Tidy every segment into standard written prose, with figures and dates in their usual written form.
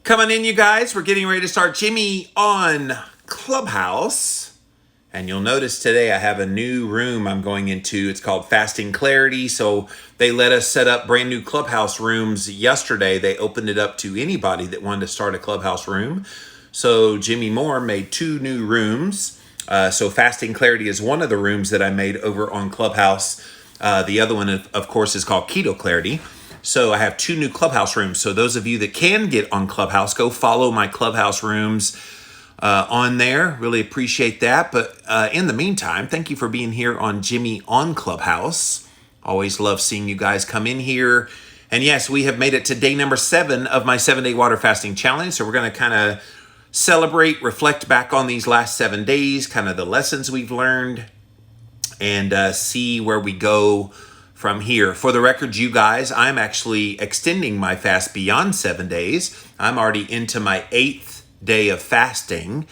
Coming in, you guys, we're getting ready to start Jimmy on Clubhouse. And you'll notice today I have a new room I'm going into. It's called Fasting Clarity. So they let us set up brand new Clubhouse rooms yesterday. They opened it up to anybody that wanted to start a Clubhouse room. So Jimmy Moore made 2 new rooms. So Fasting Clarity is one of the rooms that I made over on Clubhouse. The other one, of course, is called Keto Clarity. So I have 2 new Clubhouse rooms. So those of you that can get on Clubhouse, go follow my Clubhouse rooms on there. Really appreciate that. But in the meantime, thank you for being here on Jimmy on Clubhouse. Always love seeing you guys come in here. And yes, we have made it to day number 7 of my 7-day water fasting challenge. So we're going to kind of celebrate, reflect back on these last 7 days, kind of the lessons we've learned, and see where we go from here. For the record, you guys, I'm actually extending my fast beyond 7 days. I'm already into my 8th day of fasting.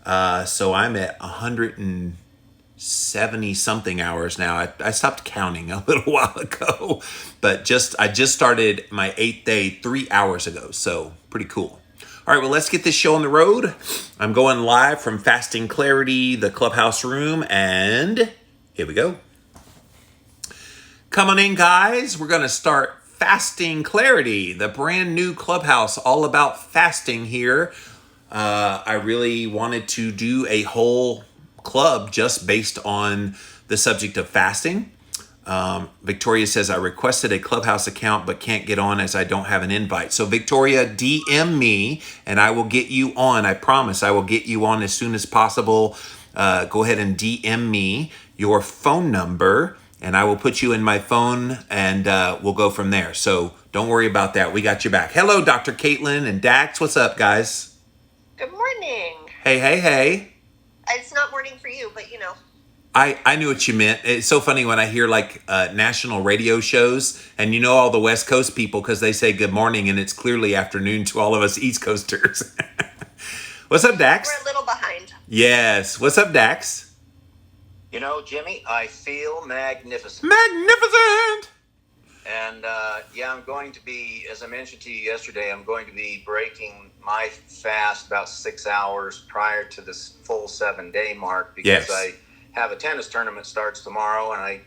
So I'm at 170 something hours now. I stopped counting a little while ago, but I just started my 8th day 3 hours ago. So pretty cool. All right, well, let's get this show on the road. I'm going live from Fasting Clarity, the Clubhouse room, and here we go. Coming in, guys, we're going to start Fasting Clarity, the brand new Clubhouse, all about fasting here. I really wanted to do a whole club just based on the subject of fasting. Victoria says, I requested a Clubhouse account but can't get on as I don't have an invite. So Victoria, DM me and I will get you on. I promise I will get you on as soon as possible. Go ahead and DM me your phone number and I will put you in my phone and we'll go from there. So don't worry about that. We got you back. Hello, Dr. Caitlin and Dax. What's up, guys? Good morning. Hey. It's not morning for you, but you know. I knew what you meant. It's so funny when I hear like national radio shows and you know all the West Coast people because they say good morning and it's clearly afternoon to all of us East Coasters. What's up, Dax? We're a little behind. Yes. What's up, Dax? You know, Jimmy, I feel magnificent. Magnificent! And I'm going to be, as I mentioned to you yesterday, I'm going to be breaking my fast about 6 hours prior to this full 7-day mark because I have a tennis tournament starts tomorrow and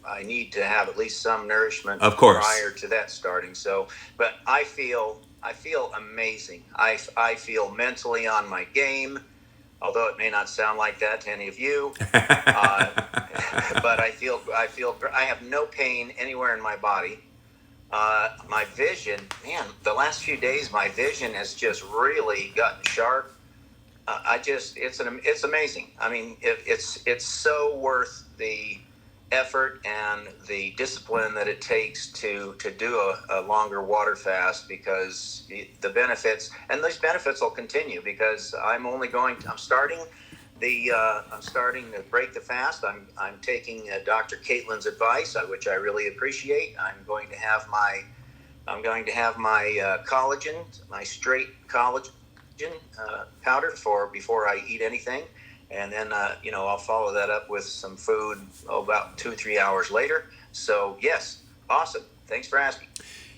I need to have at least some nourishment of course prior to that starting. So, but I feel amazing. I feel mentally on my game. Although it may not sound like that to any of you, but I have no pain anywhere in my body. My vision, man, the last few days, my vision has just really gotten sharp. It's amazing. I mean, it's so worth the effort and the discipline that it takes to do a longer water fast because the benefits, and those benefits will continue because I'm starting to break the fast. I'm taking Dr. Caitlin's advice, which I really appreciate. I'm going to have my collagen, my straight collagen powder before I eat anything. And then, I'll follow that up with some food about 2-3 hours later. So, yes, awesome. Thanks for asking.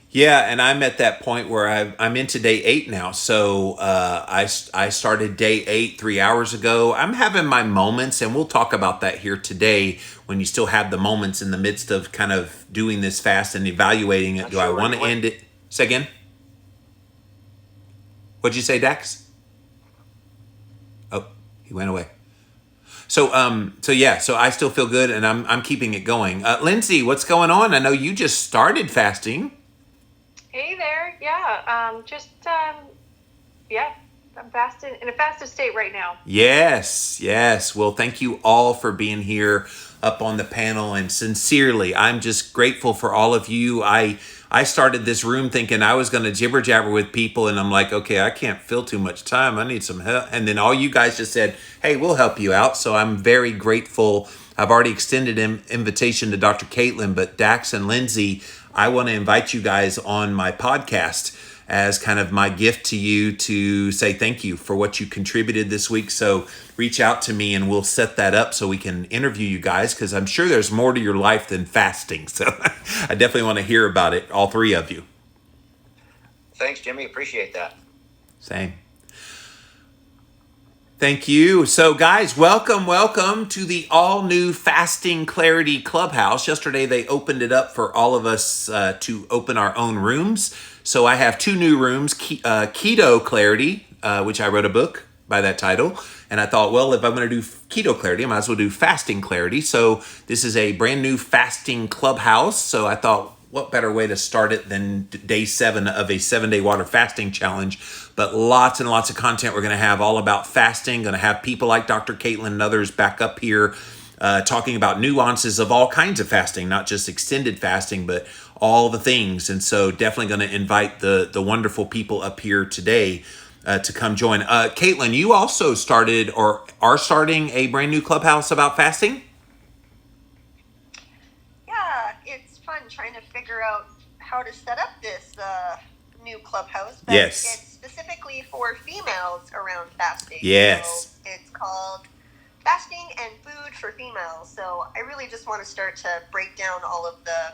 Yeah, and I'm at that point where I'm into day 8 now. So I started day 8 3 hours ago. I'm having my moments, and we'll talk about that here today when you still have the moments in the midst of kind of doing this fast and evaluating it. Do I want to end it? Say again? What'd you say, Dax? Oh, he went away. So I still feel good and I'm keeping it going. Lindsey, what's going on? I know you just started fasting. Hey there. Yeah. I'm fasting in a fasted state right now. Yes. Well, thank you all for being here up on the panel, and sincerely, I'm just grateful for all of you. I started this room thinking I was going to jibber jabber with people, and I'm like, okay, I can't fill too much time. I need some help. And then all you guys just said, hey, we'll help you out. So I'm very grateful. I've already extended an invitation to Dr. Caitlin, but Dax and Lindsey, I want to invite you guys on my podcast as kind of my gift to you to say thank you for what you contributed this week. So reach out to me and we'll set that up so we can interview you guys, because I'm sure there's more to your life than fasting. So I definitely want to hear about it, all 3 of you. Thanks, Jimmy. Appreciate that. Same. Thank you. So guys, welcome to the all new Fasting Clarity Clubhouse. Yesterday they opened it up for all of us to open our own rooms. So I have two new rooms, Keto Clarity, which I wrote a book by that title. And I thought, well, if I'm going to do Keto Clarity, I might as well do Fasting Clarity. So this is a brand new fasting clubhouse. So I thought, what better way to start it than day 7 of a 7-day water fasting challenge? But lots and lots of content we're going to have all about fasting. Going to have people like Dr. Caitlin and others back up here talking about nuances of all kinds of fasting, not just extended fasting, but all the things. And so definitely going to invite the wonderful people up here today to come join. Caitlin, you also started or are starting a brand new clubhouse about fasting? Yeah, it's fun trying to figure out how to set up this new clubhouse. But Yes. It's specifically for females around fasting. Yes. So it's called Fasting and Food for Females. So I really just want to start to break down all of the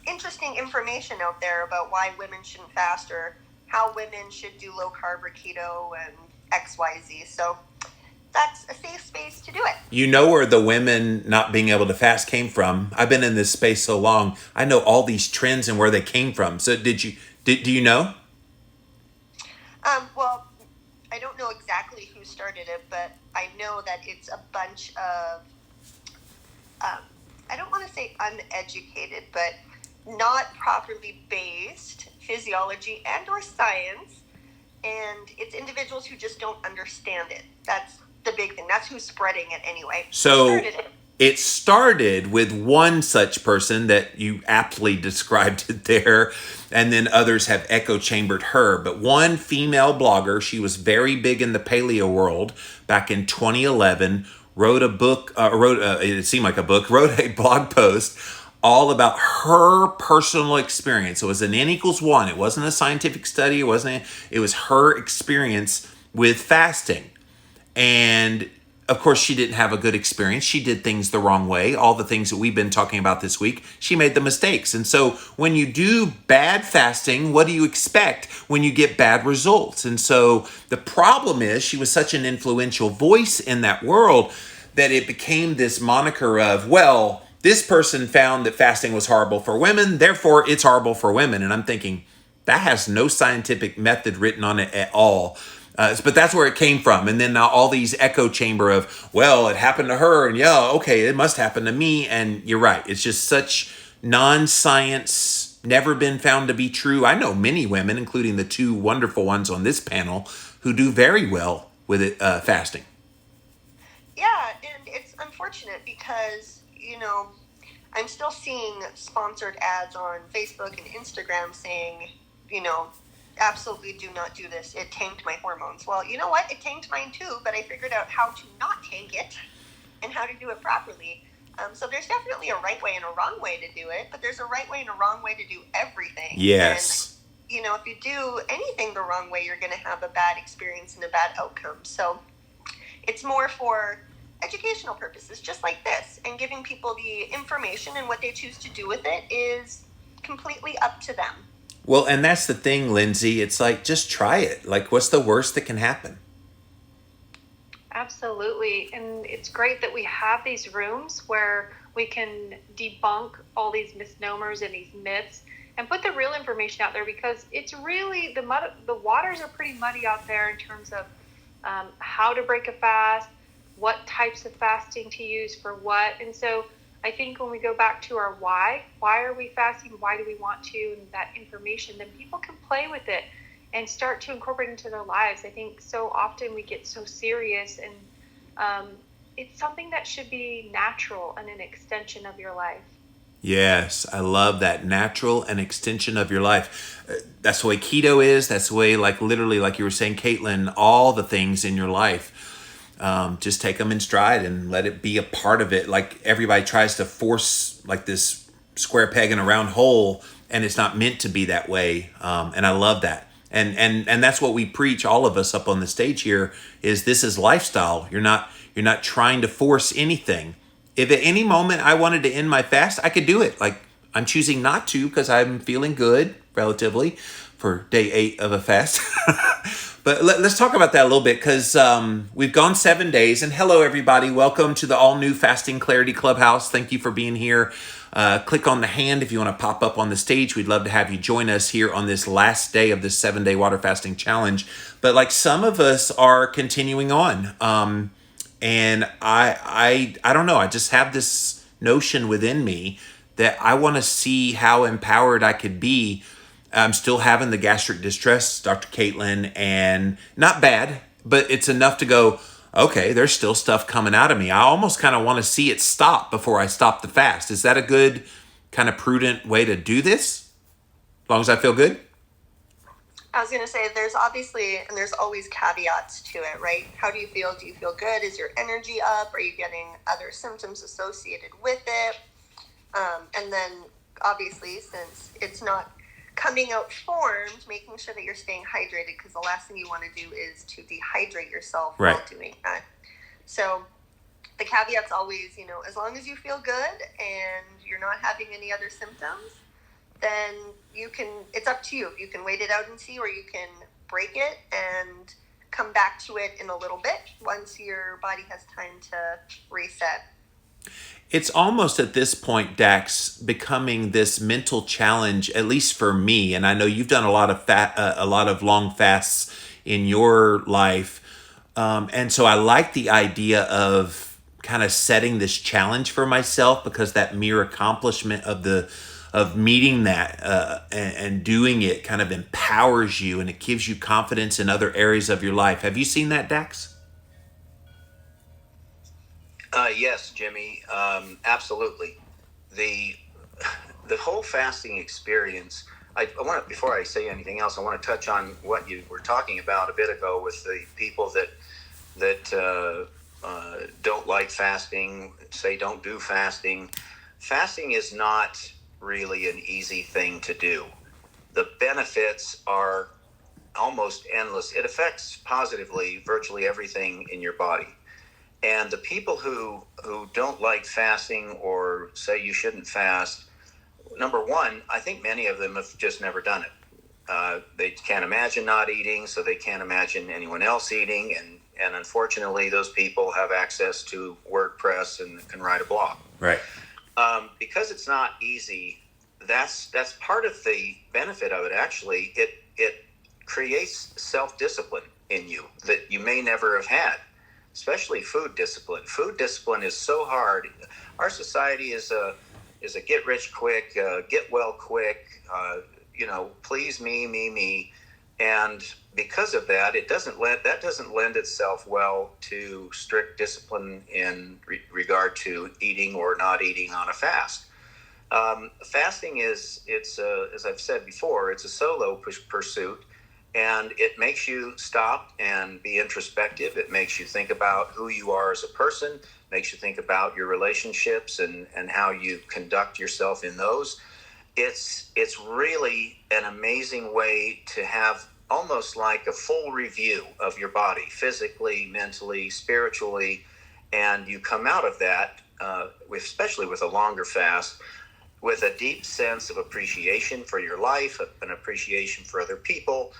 interesting information out there about why women shouldn't fast or how women should do low carb or keto and XYZ. So that's a safe space to do it. You know where the women not being able to fast came from. I've been in this space so long. I know all these trends and where they came from. So do you know? Well, I don't know exactly who started it, but I know that it's a bunch of, I don't want to say uneducated, but not properly based physiology and or science. And it's individuals who just don't understand it. That's the big thing. That's who's spreading it anyway. So it started with one such person that you aptly described it there, and then others have echo chambered her. But one female blogger, she was very big in the paleo world back in 2011, wrote a book, it seemed like a book, wrote a blog post all about her personal experience. It was an N=1. It wasn't a scientific study. It was her experience with fasting. And of course, she didn't have a good experience. She did things the wrong way. All the things that we've been talking about this week, she made the mistakes. And so when you do bad fasting, what do you expect when you get bad results? And so the problem is she was such an influential voice in that world that it became this moniker of, well, this person found that fasting was horrible for women, therefore it's horrible for women. And I'm thinking, that has no scientific method written on it at all. But that's where it came from. And then now all these echo chamber of, well, it happened to her, and yeah, okay, it must happen to me. And you're right. It's just such non-science, never been found to be true. I know many women, including the two wonderful ones on this panel, who do very well with it, fasting. Yeah, and it's unfortunate because, I'm still seeing sponsored ads on Facebook and Instagram saying, absolutely do not do this. It tanked my hormones. Well, you know what? It tanked mine too, but I figured out how to not tank it and how to do it properly. So there's definitely a right way and a wrong way to do it, but there's a right way and a wrong way to do everything. Yes. And, if you do anything the wrong way, you're going to have a bad experience and a bad outcome. So it's more for educational purposes, just like this, and giving people the information, and what they choose to do with it is completely up to them. Well, and that's the thing, Lindsey. It's like, just try it. Like, what's the worst that can happen? Absolutely. And it's great that we have these rooms where we can debunk all these misnomers and these myths and put the real information out there, because it's really, the waters are pretty muddy out there in terms of how to break a fast, what types of fasting to use for what. And so I think when we go back to our why are we fasting? Why do we want to? And that information, then people can play with it and start to incorporate into their lives. I think so often we get so serious, and it's something that should be natural and an extension of your life. Yes, I love that. Natural and extension of your life. That's the way keto is. That's the way, like literally, like you were saying, Caitlin, all the things in your life. Just take them in stride and let it be a part of it. Like everybody tries to force like this square peg in a round hole, and it's not meant to be that way. And I love that. And that's what we preach, all of us up on the stage here, is this is lifestyle. You're not trying to force anything. If at any moment I wanted to end my fast, I could do it. Like I'm choosing not to because I'm feeling good relatively for day 8 of a fast. But let's talk about that a little bit, because we've gone 7 days. And hello, everybody. Welcome to the all-new Fasting Clarity Clubhouse. Thank you for being here. Click on the hand if you want to pop up on the stage. We'd love to have you join us here on this last day of this 7-day water fasting challenge. But like some of us are continuing on. And I don't know. I just have this notion within me that I want to see how empowered I could be. I'm still having the gastric distress, Dr. Caitlin, and not bad, but it's enough to go, okay, there's still stuff coming out of me. I almost kind of want to see it stop before I stop the fast. Is that a good kind of prudent way to do this? As long as I feel good? I was going to say, there's obviously, and there's always caveats to it, right? How do you feel? Do you feel good? Is your energy up? Are you getting other symptoms associated with it? And then obviously, since it's not coming out formed, making sure that you're staying hydrated, because the last thing you want to do is to dehydrate yourself while doing that. So the caveat's always, as long as you feel good and you're not having any other symptoms, then it's up to you. You can wait it out and see, or you can break it and come back to it in a little bit once your body has time to reset. It's almost at this point, Dax, becoming this mental challenge, at least for me. And I know you've done a lot of long fasts in your life, and so I like the idea of kind of setting this challenge for myself, because that mere accomplishment of meeting that and doing it kind of empowers you, and it gives you confidence in other areas of your life. Have you seen that, Dax? Yes, Jimmy, absolutely. The whole fasting experience. I want to, before I say anything else, I want to touch on what you were talking about a bit ago with the people that don't like fasting, say don't do fasting. Fasting is not really an easy thing to do. The benefits are almost endless. It affects positively virtually everything in your body. And the people who don't like fasting or say you shouldn't fast, number one, I think many of them have just never done it. They can't imagine not eating, so they can't imagine anyone else eating. And unfortunately, those people have access to WordPress and can write a blog. Right. Because it's not easy, that's part of the benefit of it, actually. It creates self-discipline in you that you may never have had. Especially food discipline. Food discipline is so hard. Our society is a get rich quick, get well quick. Please me, and because of that, that doesn't lend itself well to strict discipline in regard to eating or not eating on a fast. Fasting it's as I've said before, it's a solo pursuit. And it makes you stop and be introspective. It makes you think about who you are as a person, makes you think about your relationships and how you conduct yourself in those. It's really an amazing way to have almost like a full review of your body, physically, mentally, spiritually. And you come out of that, especially with a longer fast, with a deep sense of appreciation for your life, an appreciation for other people.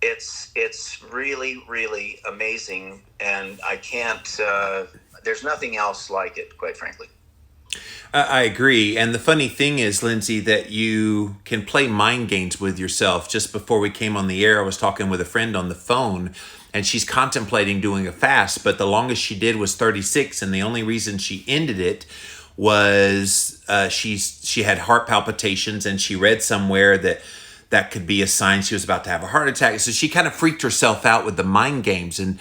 It's really, really amazing, and I can't, there's nothing else like it, quite frankly. I agree. And the funny thing is, Lindsey, that you can play mind games with yourself. Just before we came on the air, I was talking with a friend on the phone, and she's contemplating doing a fast, but the longest she did was 36, and the only reason she ended it was she had heart palpitations, and she read somewhere that could be a sign she was about to have a heart attack. So she kind of freaked herself out with the mind games. And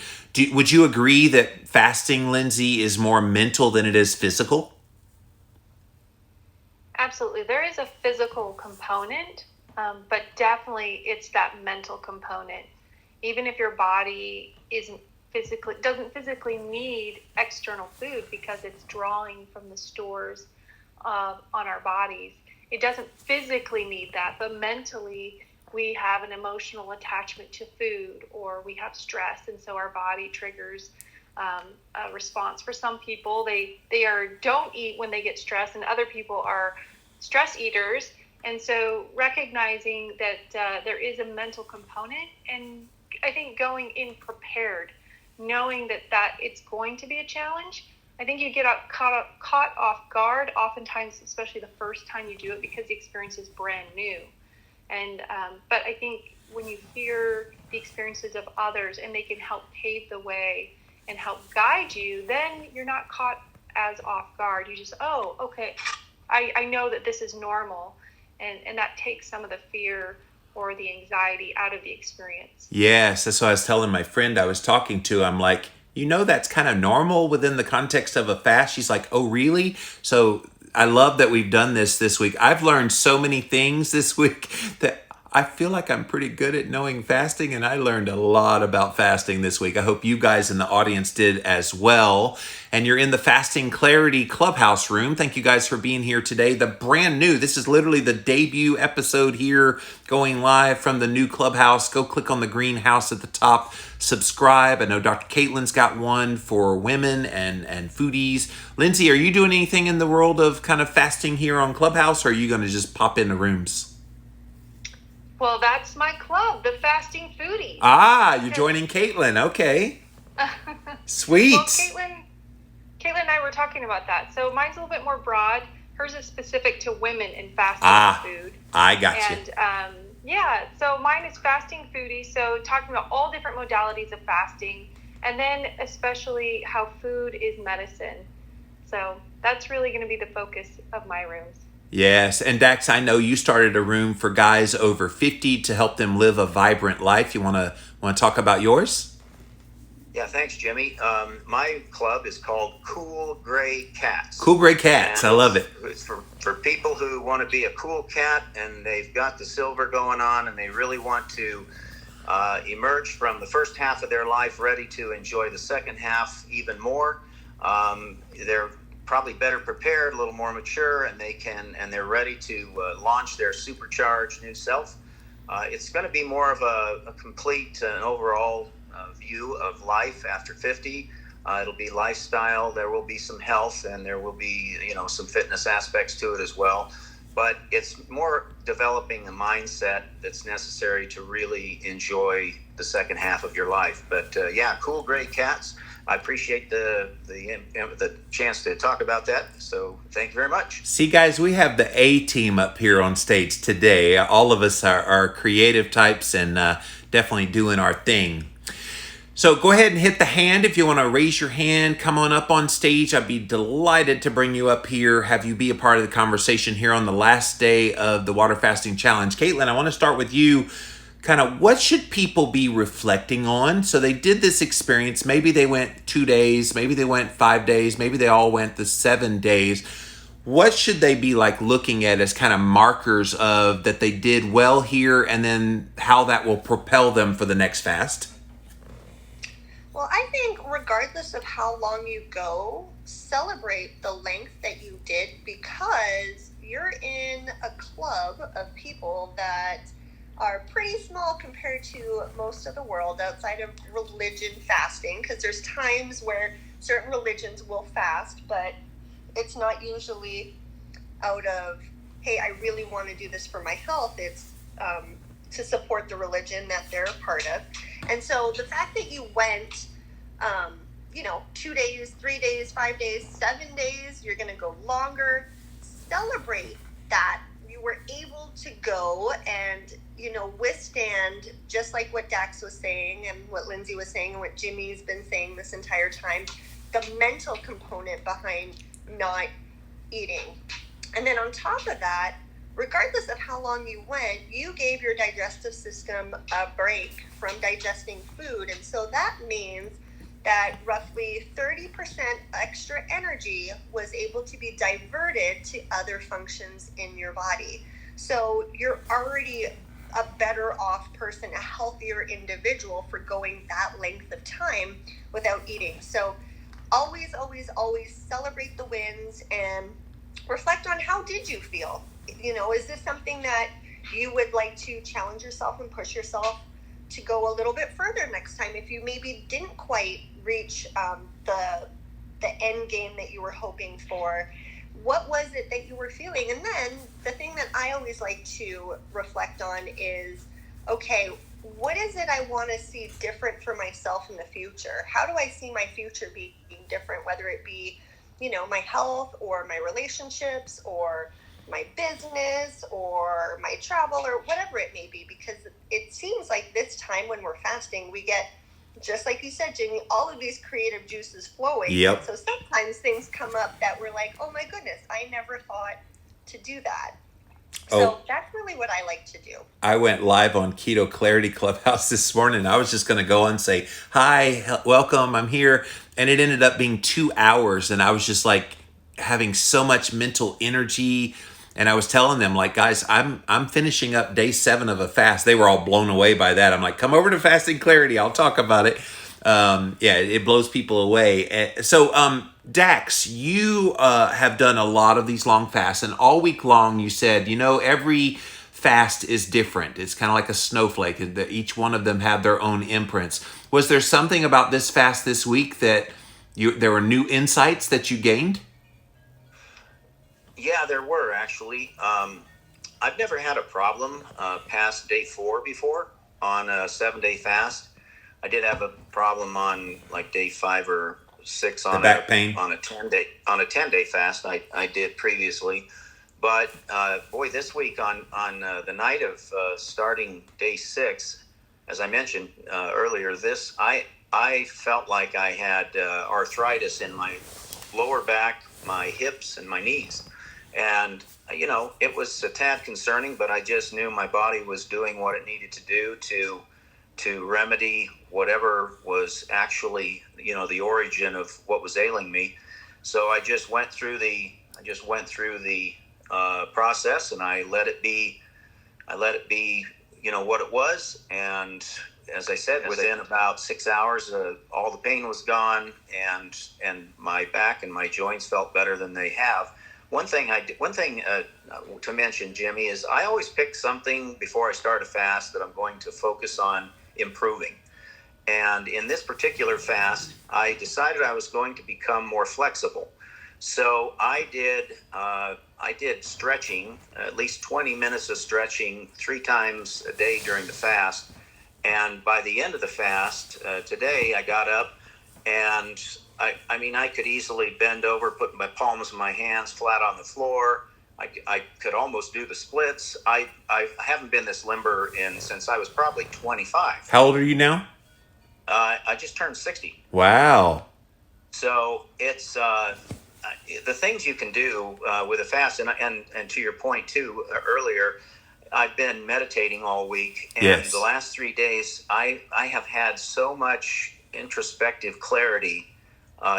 would you agree that fasting, Lindsey, is more mental than it is physical? Absolutely. There is a physical component, but definitely it's that mental component. Even if your body doesn't physically need external food because it's drawing from the stores on our bodies, it doesn't physically need that, but mentally we have an emotional attachment to food, or we have stress, and so our body triggers a response. For some people, they don't eat when they get stressed, and other people are stress eaters, And so recognizing that there is a mental component, and I think going in prepared, knowing that it's going to be a challenge. I think you get caught off guard oftentimes, especially the first time you do it, because the experience is brand new. And but I think when you hear the experiences of others and they can help pave the way and help guide you, then you're not caught as off guard. You just, oh, okay, I know that this is normal. And that takes some of the fear or the anxiety out of the experience. Yes, that's what I was telling my friend I was talking to. I'm like, that's kind of normal within the context of a fast. She's like, oh, really? So I love that we've done this week. I've learned so many things this week that I feel like I'm pretty good at knowing fasting, and I learned a lot about fasting this week. I hope you guys in the audience did as well. And you're in the Fasting Clarity Clubhouse room. Thank you guys for being here today. The brand new, this is literally the debut episode here, going live from the new Clubhouse. Go click on the green house at the top, subscribe. I know Dr. Caitlin's got one for women and foodies. Lindsey, are you doing anything in the world of kind of fasting here on Clubhouse, or are you going to just pop into rooms? Well, that's my club, the Fasting Foodie. You're joining Caitlin. Okay. Sweet. Well, Caitlin and I were talking about that. So mine's a little bit more broad. Hers is specific to women in fasting food. I got you. And so mine is Fasting Foodie. So talking about all different modalities of fasting, and then especially how food is medicine. So that's really going to be the focus of my rooms. Yes, and Dax, I know you started a room for guys over 50 to help them live a vibrant life. You want to talk about yours? Yeah, thanks, Jimmy. My club is called Cool Gray Cats. Cool Gray Cats, and I love it. It's for people who want to be a cool cat, and they've got the silver going on, and they really want to emerge from the first half of their life ready to enjoy the second half even more. They're probably better prepared, a little more mature, and they're ready to launch their supercharged new self. It's going to be more of a complete and overall view of life after 50. It'll be lifestyle. There will be some health, and there will be some fitness aspects to it as well. But it's more developing a mindset that's necessary to really enjoy the second half of your life. But Cool Gray Cats. I appreciate the chance to talk about that. So thank you very much. See, guys, we have the A team up here on stage today. All of us are creative types and definitely doing our thing. So go ahead and hit the hand if you want to raise your hand. Come on up on stage. I'd be delighted to bring you up here, have you be a part of the conversation here on the last day of the Water Fasting Challenge. Caitlin, I want to start with you. Kind of what should people be reflecting on? So they did this experience. Maybe they went 2 days, maybe they went 5 days, maybe they all went the 7 days. What should they be looking at as kind of markers of that they did well here, and then how that will propel them for the next fast? Well, I think regardless of how long you go, celebrate the length that you did, because you're in a club of people that are pretty small compared to most of the world outside of religion fasting, because there's times where certain religions will fast, but it's not usually out of, hey, I really want to do this for my health. It's to support the religion that they're a part of. And so the fact that you went 2 days, 3 days, 5 days, 7 days, you're going to go longer, celebrate that you were able to go and withstand, just like what Dax was saying and what Lindsey was saying and what Jimmy's been saying this entire time, the mental component behind not eating. And then on top of that, regardless of how long you went, you gave your digestive system a break from digesting food. And so that means that roughly 30% extra energy was able to be diverted to other functions in your body. So you're already a better off person, a healthier individual for going that length of time without eating. So always, always, always celebrate the wins and reflect on how did you feel? Is this something that you would like to challenge yourself and push yourself to go a little bit further next time if you maybe didn't quite reach the end game that you were hoping for? what was it that you were feeling? And then the thing that I always like to reflect on is, okay, what is it I want to see different for myself in the future? How do I see my future being different, whether it be, my health or my relationships or my business or my travel or whatever it may be? Because it seems like this time when we're fasting, we get, just like you said, Jimmy, all of these creative juices flowing. Yep. So sometimes things come up that we're like, oh my goodness, I never thought to do that. So that's really what I like to do. I went live on Keto Clarity Clubhouse this morning. I was just going to go and say, hi, welcome, I'm here. And it ended up being 2 hours. And I was just like having so much mental energy. And I was telling them, like, guys, I'm finishing up day 7 of a fast. They were all blown away by that. I'm like, come over to Fasting Clarity. I'll talk about it. It blows people away. So, Dax, you have done a lot of these long fasts, and all week long you said, every fast is different. It's kind of like a snowflake. Each one of them have their own imprints. Was there something about this fast this week that there were new insights that you gained? Yeah, there were actually. I've never had a problem past day 4 before on a 7-day fast. I did have a problem on like day 5 or 6 on back pain on a 10-day fast. I did previously, but boy, this week on the night of starting day 6, as I mentioned earlier, I felt like I had arthritis in my lower back, my hips, and my knees. And, it was a tad concerning, but I just knew my body was doing what it needed to do to remedy whatever was actually, the origin of what was ailing me. So I just went through the process, and I let it be, what it was. And as I said, within about 6 hours, all the pain was gone, and my back and my joints felt better than they have. One thing to mention, Jimmy, is I always pick something before I start a fast that I'm going to focus on improving. And in this particular fast, I decided I was going to become more flexible. So I did stretching, at least 20 minutes of stretching 3 times a day during the fast. And by the end of the fast, today I got up and I could easily bend over, put my palms of my hands flat on the floor. I could almost do the splits. I haven't been this limber since I was probably 25. How old are you now? I just turned 60. Wow. So it's the things you can do with a fast, and to your point too earlier, I've been meditating all week, and yes. The last 3 days I have had so much introspective clarity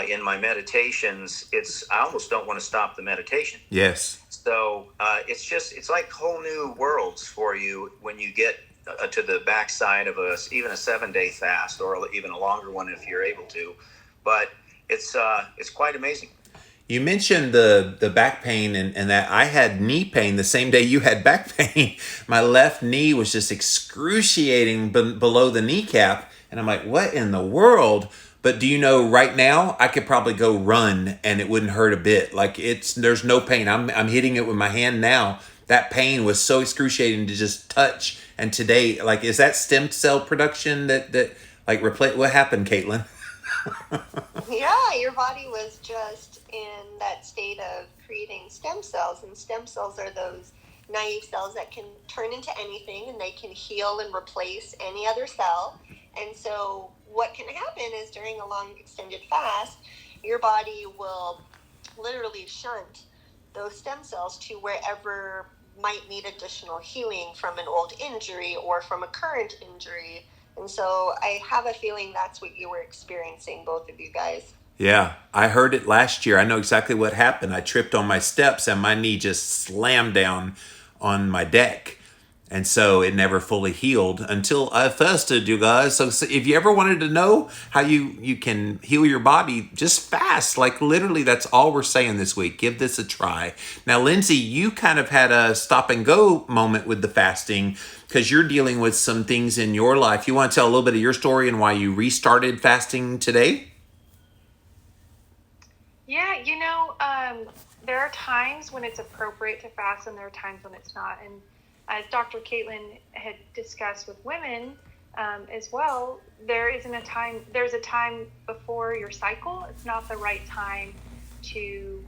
in my meditations. I almost don't want to stop the meditation. Yes. So it's like whole new worlds for you when you get to the backside of even a 7-day fast, or even a longer one if you're able to. But it's quite amazing. You mentioned the back pain and that I had knee pain the same day you had back pain. My left knee was just excruciating below the kneecap. And I'm like, what in the world? But do you know, right now, I could probably go run and it wouldn't hurt a bit. Like there's no pain. I'm hitting it with my hand now. That pain was so excruciating to just touch. And today, like, is that stem cell production that replace? What happened, Caitlin? Yeah, your body was just in that state of creating stem cells, and stem cells are those naive cells that can turn into anything, and they can heal and replace any other cell. And so what can happen is during a long extended fast, your body will literally shunt those stem cells to wherever might need additional healing from an old injury or from a current injury. And so I have a feeling that's what you were experiencing, both of you guys. Yeah, I heard it last year. I know exactly what happened. I tripped on my steps and my knee just slammed down on my deck. And so it never fully healed until I fasted, you guys. So if you ever wanted to know how you can heal your body, just fast. Like literally, that's all we're saying this week. Give this a try. Now, Lindsey, you kind of had a stop and go moment with the fasting because you're dealing with some things in your life. You want to tell a little bit of your story and why you restarted fasting today? Yeah, there are times when it's appropriate to fast and there are times when it's not. And as Dr. Caitlin had discussed with women as well, there's a time before your cycle. It's not the right time to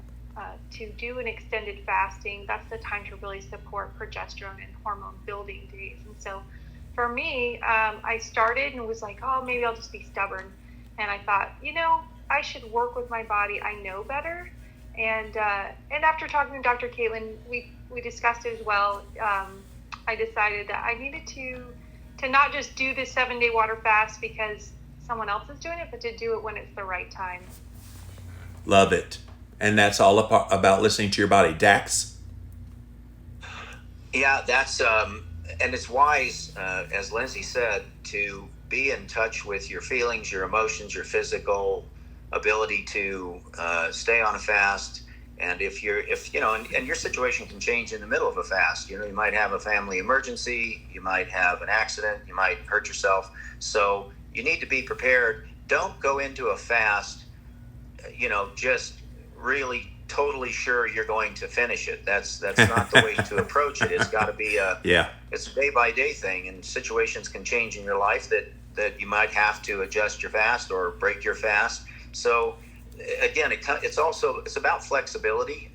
do an extended fasting. That's the time to really support progesterone and hormone building days. And so for me, I started and was like, oh, maybe I'll just be stubborn. And I thought, I should work with my body. I know better. And after talking to Dr. Caitlin, we discussed it as well. I decided that I needed to not just do this 7-day water fast because someone else is doing it, but to do it when it's the right time. Love it. And that's all about listening to your body. Dax? Yeah, that's, and it's wise, as Lindsey said, to be in touch with your feelings, your emotions, your physical ability to stay on a fast. And if and your situation can change in the middle of a fast. You might have a family emergency, you might have an accident, you might hurt yourself. So you need to be prepared. Don't go into a fast, just really totally sure you're going to finish it. That's not the way to approach it. It's got to be it's a day by day thing, and situations can change in your life that you might have to adjust your fast or break your fast. So again, it's about flexibility,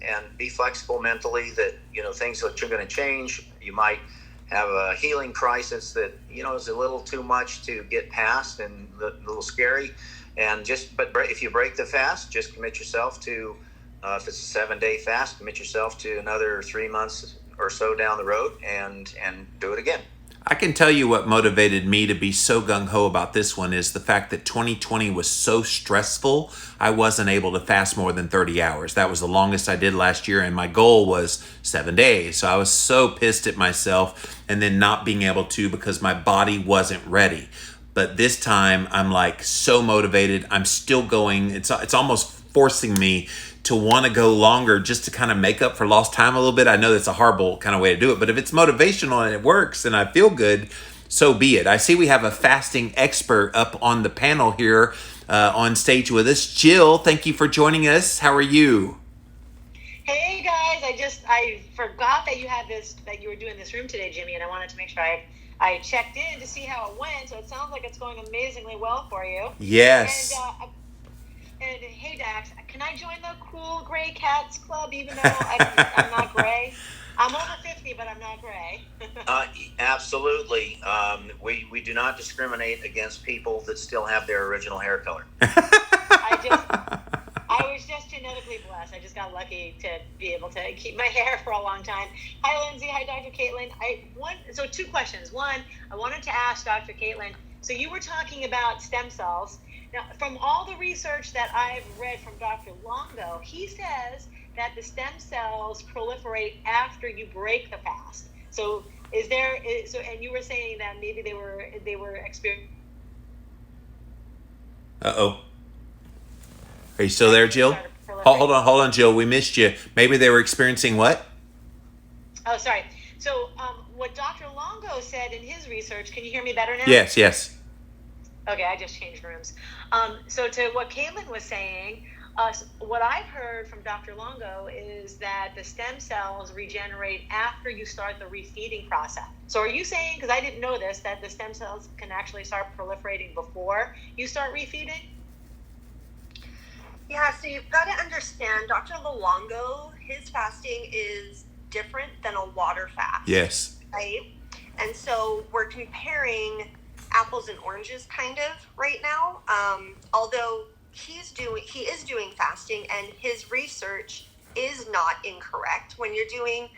and be flexible mentally that, things that you're going to change. You might have a healing crisis that, is a little too much to get past and a little scary. And but if you break the fast, just commit yourself to, if it's a 7-day fast, commit yourself to another 3 months or so down the road and do it again. I can tell you what motivated me to be so gung-ho about this one is the fact that 2020 was so stressful, I wasn't able to fast more than 30 hours. That was the longest I did last year, and my goal was 7 days. So I was so pissed at myself and then not being able to because my body wasn't ready. But this time, I'm like so motivated. I'm still going. It's almost forcing me to want to go longer just to kind of make up for lost time a little bit. I know that's a horrible kind of way to do it, but if it's motivational and it works and I feel good, so be it. I see we have a fasting expert up on the panel here on stage with us. Jill, thank you for joining us. How are you? Hey guys, I forgot that you were doing this room today, Jimmy, and I wanted to make sure I checked in to see how it went. So it sounds like it's going amazingly well for you. Yes. And hey, Dax, can I join the cool gray cats club even though I'm not gray? I'm over 50, but I'm not gray. Absolutely. We do not discriminate against people that still have their original hair color. I was just genetically blessed. I just got lucky to be able to keep my hair for a long time. Hi, Lindsey. Hi, Dr. Caitlin. So 2 questions. One, I wanted to ask Dr. Caitlin, so you were talking about stem cells. Now, from all the research that I've read from Dr. Longo, he says that the stem cells proliferate after you break the fast. So and you were saying that maybe they were experiencing. Uh-oh. Are you still there, Jill? Hold on, Jill. We missed you. Maybe they were experiencing what? Oh, sorry. So what Dr. Longo said in his research, can you hear me better now? Yes. Okay, I just changed rooms. So to what Caitlin was saying, what I've heard from Dr. Longo is that the stem cells regenerate after you start the refeeding process. So are you saying, because I didn't know this, that the stem cells can actually start proliferating before you start refeeding? Yeah, so you've got to understand, Dr. Longo, his fasting is different than a water fast. Yes. Right? And so we're comparing apples and oranges kind of right now. Although he is doing fasting, and his research is not incorrect. When you're doing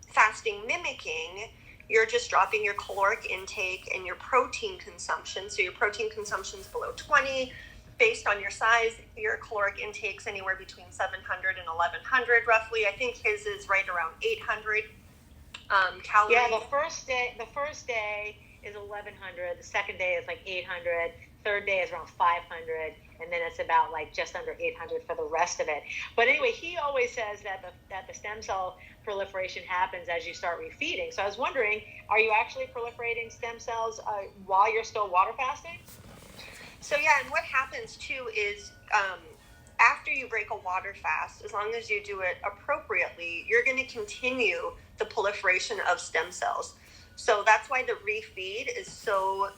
fasting mimicking, you're just dropping your caloric intake and your protein consumption. So your protein consumption is below 20. Based on your size, your caloric intake's anywhere between 700 and 1100 roughly. I think his is right around 800 calories. Yeah, the first day is 1100. The second day is like 800. Third day is around 500, and then it's about like just under 800 for the rest of it. But anyway, he always says that the stem cell proliferation happens as you start refeeding. So I was wondering, are you actually proliferating stem cells while you're still water fasting? So yeah, and what happens too is after you break a water fast, as long as you do it appropriately, you're going to continue the proliferation of stem cells. So that's why the refeed is so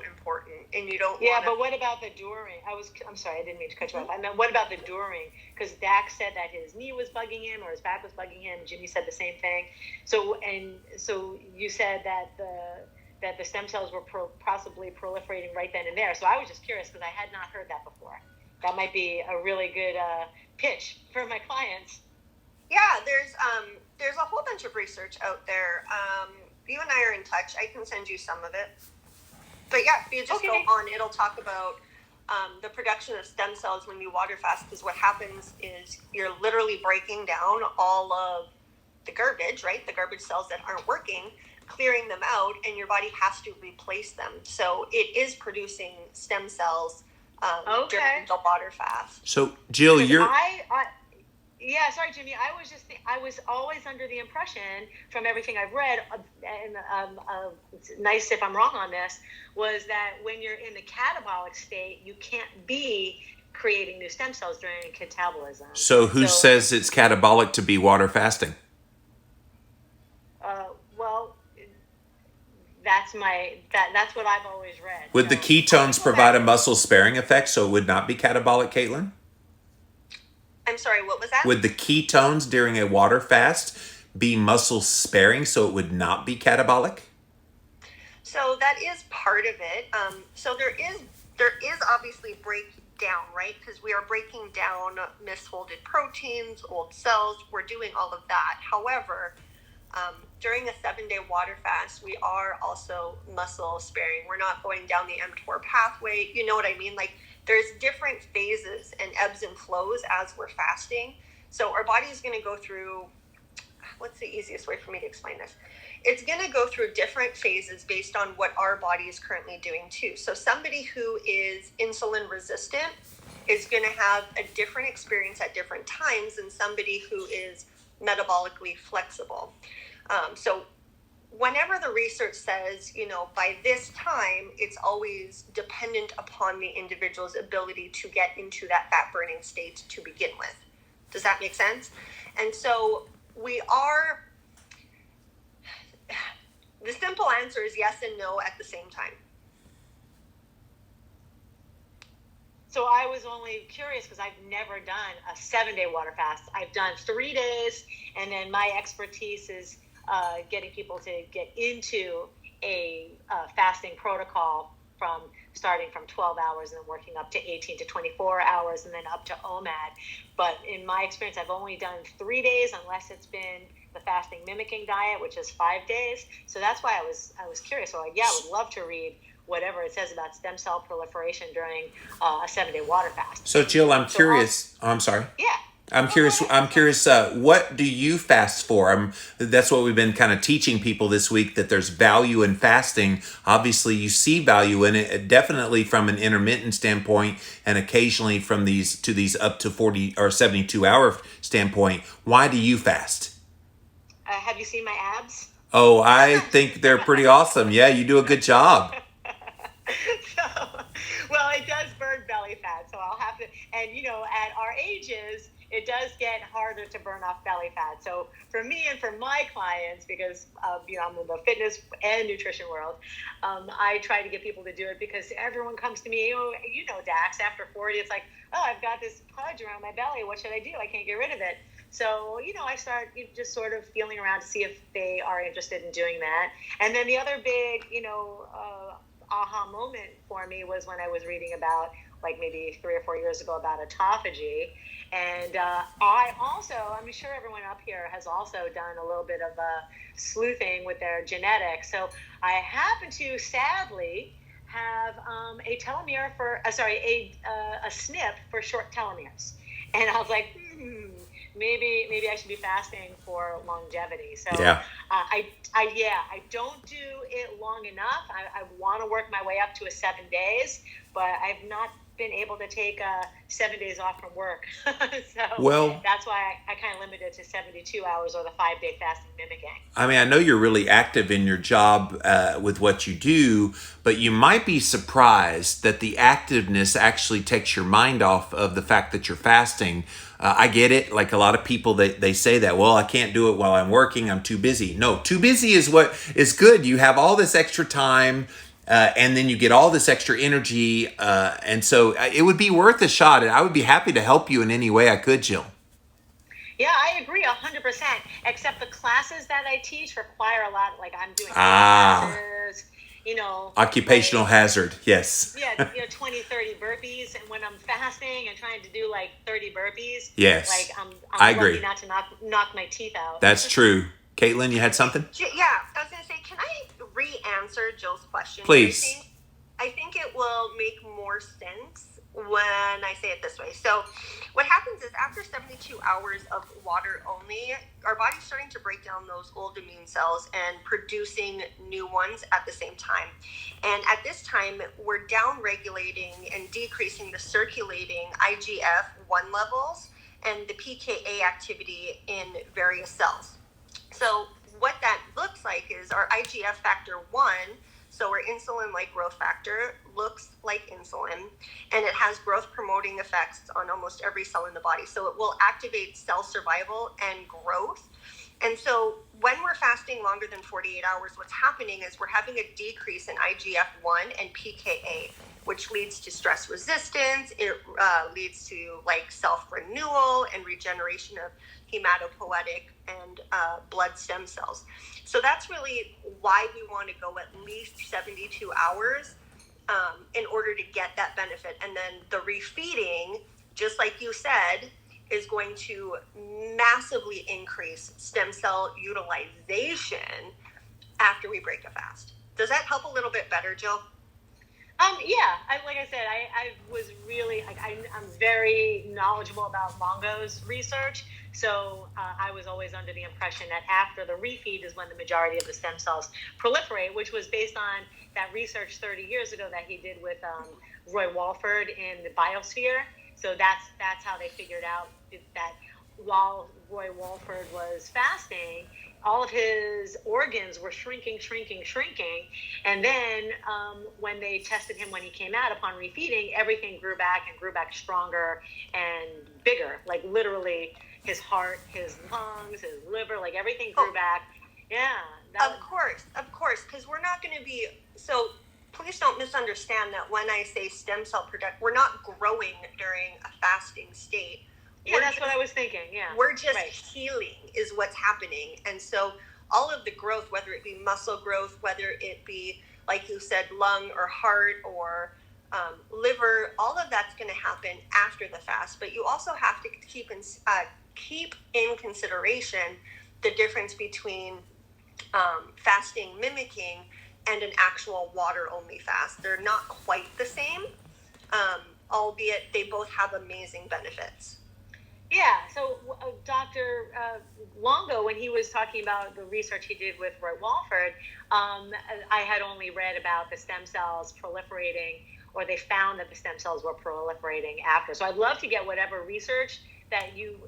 important, and you don't. Yeah, but what about the during? I'm sorry, I didn't mean to cut you off. I meant, what about the during? Because Dax said that his knee was bugging him or his back was bugging him. Jimmy said the same thing. So you said that the stem cells were possibly proliferating right then and there. So I was just curious because I had not heard that before. That might be a really good pitch for my clients. Yeah, there's a whole bunch of research out there. You and I are in touch. I can send you some of it. But yeah, if you just go on, it'll talk about the production of stem cells when you water fast, because what happens is you're literally breaking down all of the garbage, right? The garbage cells that aren't working, clearing them out, and your body has to replace them. So it is producing stem cells during the water fast. So Jill, you're... Yeah, sorry, Jimmy. I was always under the impression, from everything I've read, and it's nice if I'm wrong on this, was that when you're in the catabolic state, you can't be creating new stem cells during catabolism. So who says it's catabolic to be water fasting? Well, that's what I've always read. Would the ketones provide a muscle sparing effect, so it would not be catabolic, Caitlin? I'm sorry, what was that? Would the ketones during a water fast be muscle sparing, so it would not be catabolic? So that is part of it. So there is obviously breakdown, right? Because we are breaking down misfolded proteins, old cells. We're doing all of that. However, during a 7-day water fast, we are also muscle sparing. We're not going down the mTOR pathway. You know what I mean? Like, there's different phases and ebbs and flows as we're fasting. So our body is going to go through, what's the easiest way for me to explain this? It's going to go through different phases based on what our body is currently doing too. So somebody who is insulin resistant is going to have a different experience at different times than somebody who is metabolically flexible. So whenever the research says, by this time, it's always dependent upon the individual's ability to get into that fat burning state to begin with. Does that make sense? And so the simple answer is yes and no at the same time. So I was only curious because I've never done a 7-day water fast. I've done 3 days, and then my expertise is getting people to get into a fasting protocol starting from 12 hours and then working up to 18 to 24 hours and then up to OMAD. But in my experience, I've only done 3 days unless it's been the fasting mimicking diet, which is 5 days. So that's why I was curious. So I would love to read whatever it says about stem cell proliferation during a 7-day water fast. So Jill, I'm curious. I'm sorry. Yeah. I'm curious. What do you fast for? That's what we've been kind of teaching people this week, that there's value in fasting. Obviously, you see value in it, definitely from an intermittent standpoint, and occasionally from these up to 40 or 72 hour standpoint. Why do you fast? Have you seen my abs? Oh, I think they're pretty awesome. Yeah, you do a good job. Well, it does burn belly fat, so I'll have to. And at our ages, it does get harder to burn off belly fat. So for me and for my clients, because I'm in the fitness and nutrition world, I try to get people to do it because everyone comes to me, Dax, after 40, it's like, oh, I've got this pudge around my belly. What should I do? I can't get rid of it. So, I start just sort of feeling around to see if they are interested in doing that. And then the other big, aha moment for me was when I was reading about, like maybe 3 or 4 years ago, about autophagy. And I'm sure everyone up here has also done a little bit of sleuthing with their genetics. So I happen to, sadly, have a telomere a SNP for short telomeres. And I was like, maybe I should be fasting for longevity. So yeah. I don't do it long enough. I want to work my way up to a 7 days, but I've not been able to take 7 days off from work. So Well, that's why I kind of limited it to 72 hours or the 5-day fasting mimicking. I mean, I know you're really active in your job with what you do, but you might be surprised that the activeness actually takes your mind off of the fact that you're fasting. I get it. Like a lot of people, they say that, well, I can't do it while I'm working. I'm too busy. No, too busy is what is good. You have all this extra time. And then you get all this extra energy. And so it would be worth a shot. And I would be happy to help you in any way I could, Jill. Yeah, I agree 100%. Except the classes that I teach require a lot. Like I'm doing classes, Occupational hazard. Yes. Yeah, 20, 30 burpees. And when I'm fasting and trying to do like 30 burpees, yes, like I I'm agree. lucky not to knock my teeth out. That's true. Caitlin, you had something? Yeah, I was going to say, can I re-answer Jill's question? Please. I think it will make more sense when I say it this way. So what happens is after 72 hours of water only, our body's starting to break down those old immune cells and producing new ones at the same time. And at this time, we're down-regulating and decreasing the circulating IGF-1 levels and the PKA activity in various cells. So what that looks like is our IGF factor 1, so our insulin-like growth factor, looks like insulin, and it has growth-promoting effects on almost every cell in the body. So it will activate cell survival and growth. And so when we're fasting longer than 48 hours, what's happening is we're having a decrease in IGF-1 and PKA, which leads to stress resistance. It leads to like self-renewal and regeneration of hematopoietic and blood stem cells. So that's really why we want to go at least 72 hours in order to get that benefit. And then the refeeding, just like you said, is going to massively increase stem cell utilization after we break a fast. Does that help a little bit better, Jill? Like I said, I was really, I'm very knowledgeable about Longo's research. So I was always under the impression that after the refeed is when the majority of the stem cells proliferate, which was based on that research 30 years ago that he did with Roy Walford in the biosphere. So that's how they figured out that while Roy Walford was fasting, all of his organs were shrinking. And then when they tested him when he came out upon refeeding, everything grew back stronger and bigger. Like literally his heart, his lungs, his liver, like everything grew back. Yeah. Of course. Because we're not going to be, so please don't misunderstand that when I say stem cell production, we're not growing during a fasting state. Yeah, that's what I was thinking. Yeah. We're just healing is what's happening. And so all of the growth, whether it be muscle growth, whether it be, like you said, lung or heart or liver, all of that's going to happen after the fast. But you also have to keep in consideration the difference between fasting mimicking and an actual water-only fast. They're not quite the same, albeit they both have amazing benefits. Yeah, so Dr. Longo, when he was talking about the research he did with Roy Walford, I had only read about the stem cells proliferating, or they found that the stem cells were proliferating after. So I'd love to get whatever research that you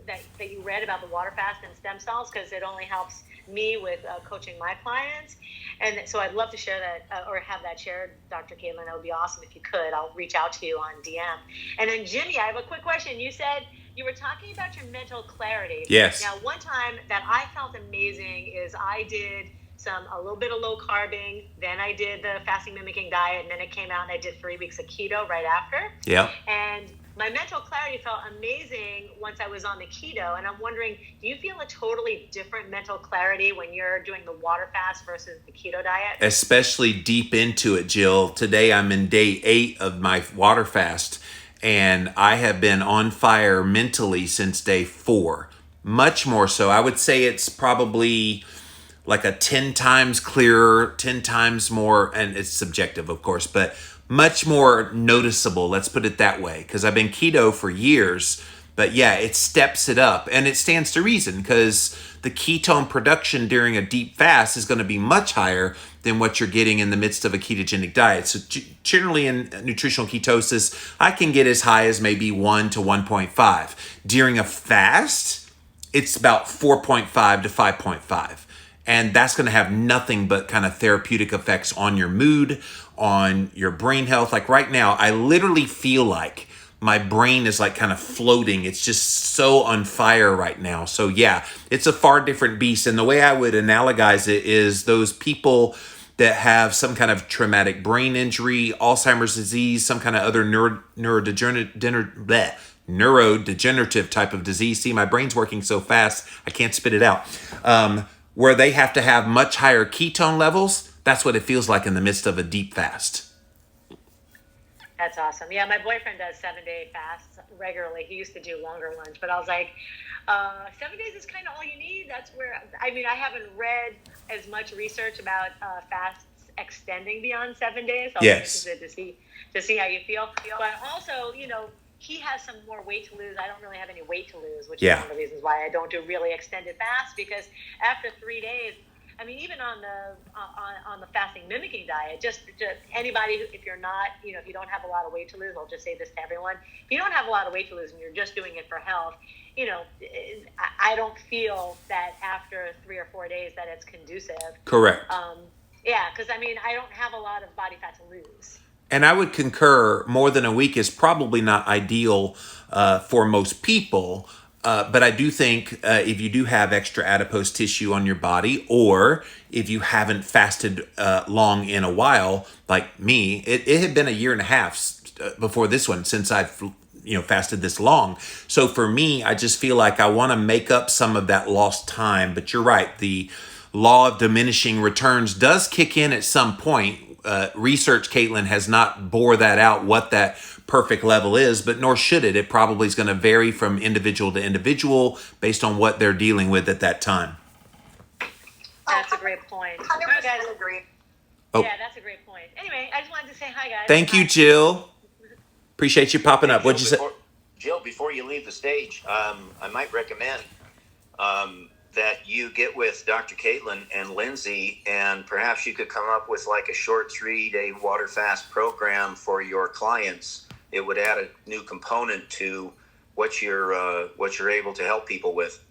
read about the water fast and stem cells, because it only helps me with coaching my clients. And so I'd love to share that or have that shared, Dr. Caitlin. That would be awesome if you could. I'll reach out to you on DM. And then Jimmy, I have a quick question. You said you were talking about your mental clarity. Yes. Now, one time that I felt amazing is I did a little bit of low carbing, then I did the fasting mimicking diet, and then it came out and I did 3 weeks of keto right after. Yeah. And my mental clarity felt amazing once I was on the keto. And I'm wondering, do you feel a totally different mental clarity when you're doing the water fast versus the keto diet? Especially deep into it, Jill. Today I'm in day 8 of my water fast, and I have been on fire mentally since day 4. Much more so. I would say it's probably like a 10 times clearer, 10 times more, and it's subjective, of course, but much more noticeable, let's put it that way, because I've been keto for years. But yeah, it steps it up, and it stands to reason, because the ketone production during a deep fast is going to be much higher than what you're getting in the midst of a ketogenic diet. So generally in nutritional ketosis, I can get as high as maybe 1 to 1.5. During a fast, it's about 4.5 to 5.5. And that's going to have nothing but kind of therapeutic effects on your mood, on your brain health. Like right now, I literally feel like my brain is like kind of floating. It's just so on fire right now. So yeah, it's a far different beast. And the way I would analogize it is those people that have some kind of traumatic brain injury, Alzheimer's disease, some kind of other neurodegenerative type of disease. See, my brain's working so fast, I can't spit it out. Where they have to have much higher ketone levels. That's what it feels like in the midst of a deep fast. That's awesome. Yeah, my boyfriend does 7-day fasts regularly. He used to do longer ones, but I was like, 7 days is kind of all you need. That's where, I mean, I haven't read as much research about fasts extending beyond 7 days. So Yes. I'm interested to see how you feel. But also, you know, he has some more weight to lose. I don't really have any weight to lose, which is one of the reasons why I don't do really extended fasts, because after 3 days, I mean, even on the fasting mimicking diet, just anybody, if you're not, you know, if you don't have a lot of weight to lose, I'll just say this to everyone. If you don't have a lot of weight to lose and you're just doing it for health, you know, I don't feel that after 3 or 4 days that it's conducive. Correct. Yeah, because I mean, I don't have a lot of body fat to lose. And I would concur, more than a week is probably not ideal for most people. But I do think if you do have extra adipose tissue on your body, or if you haven't fasted long in a while, like me, it had been a year and a half before this one since I've fasted this long. So for me, I just feel like I want to make up some of that lost time. But you're right, the law of diminishing returns does kick in at some point. Research, Caitlin, has not bore that out, what that perfect level is, but nor should it. It probably is going to vary from individual to individual based on what they're dealing with at that time. That's a great point. 100% agree. Oh. Yeah, that's a great point. Anyway, I just wanted to say hi, guys. Thank you, Jill. Appreciate you popping up. What'd you say? Jill, before you leave the stage, I might recommend that you get with Dr. Caitlin and Lindsey, and perhaps you could come up with like a short 3-day water fast program for your clients. It would add a new component to what you're able to help people with.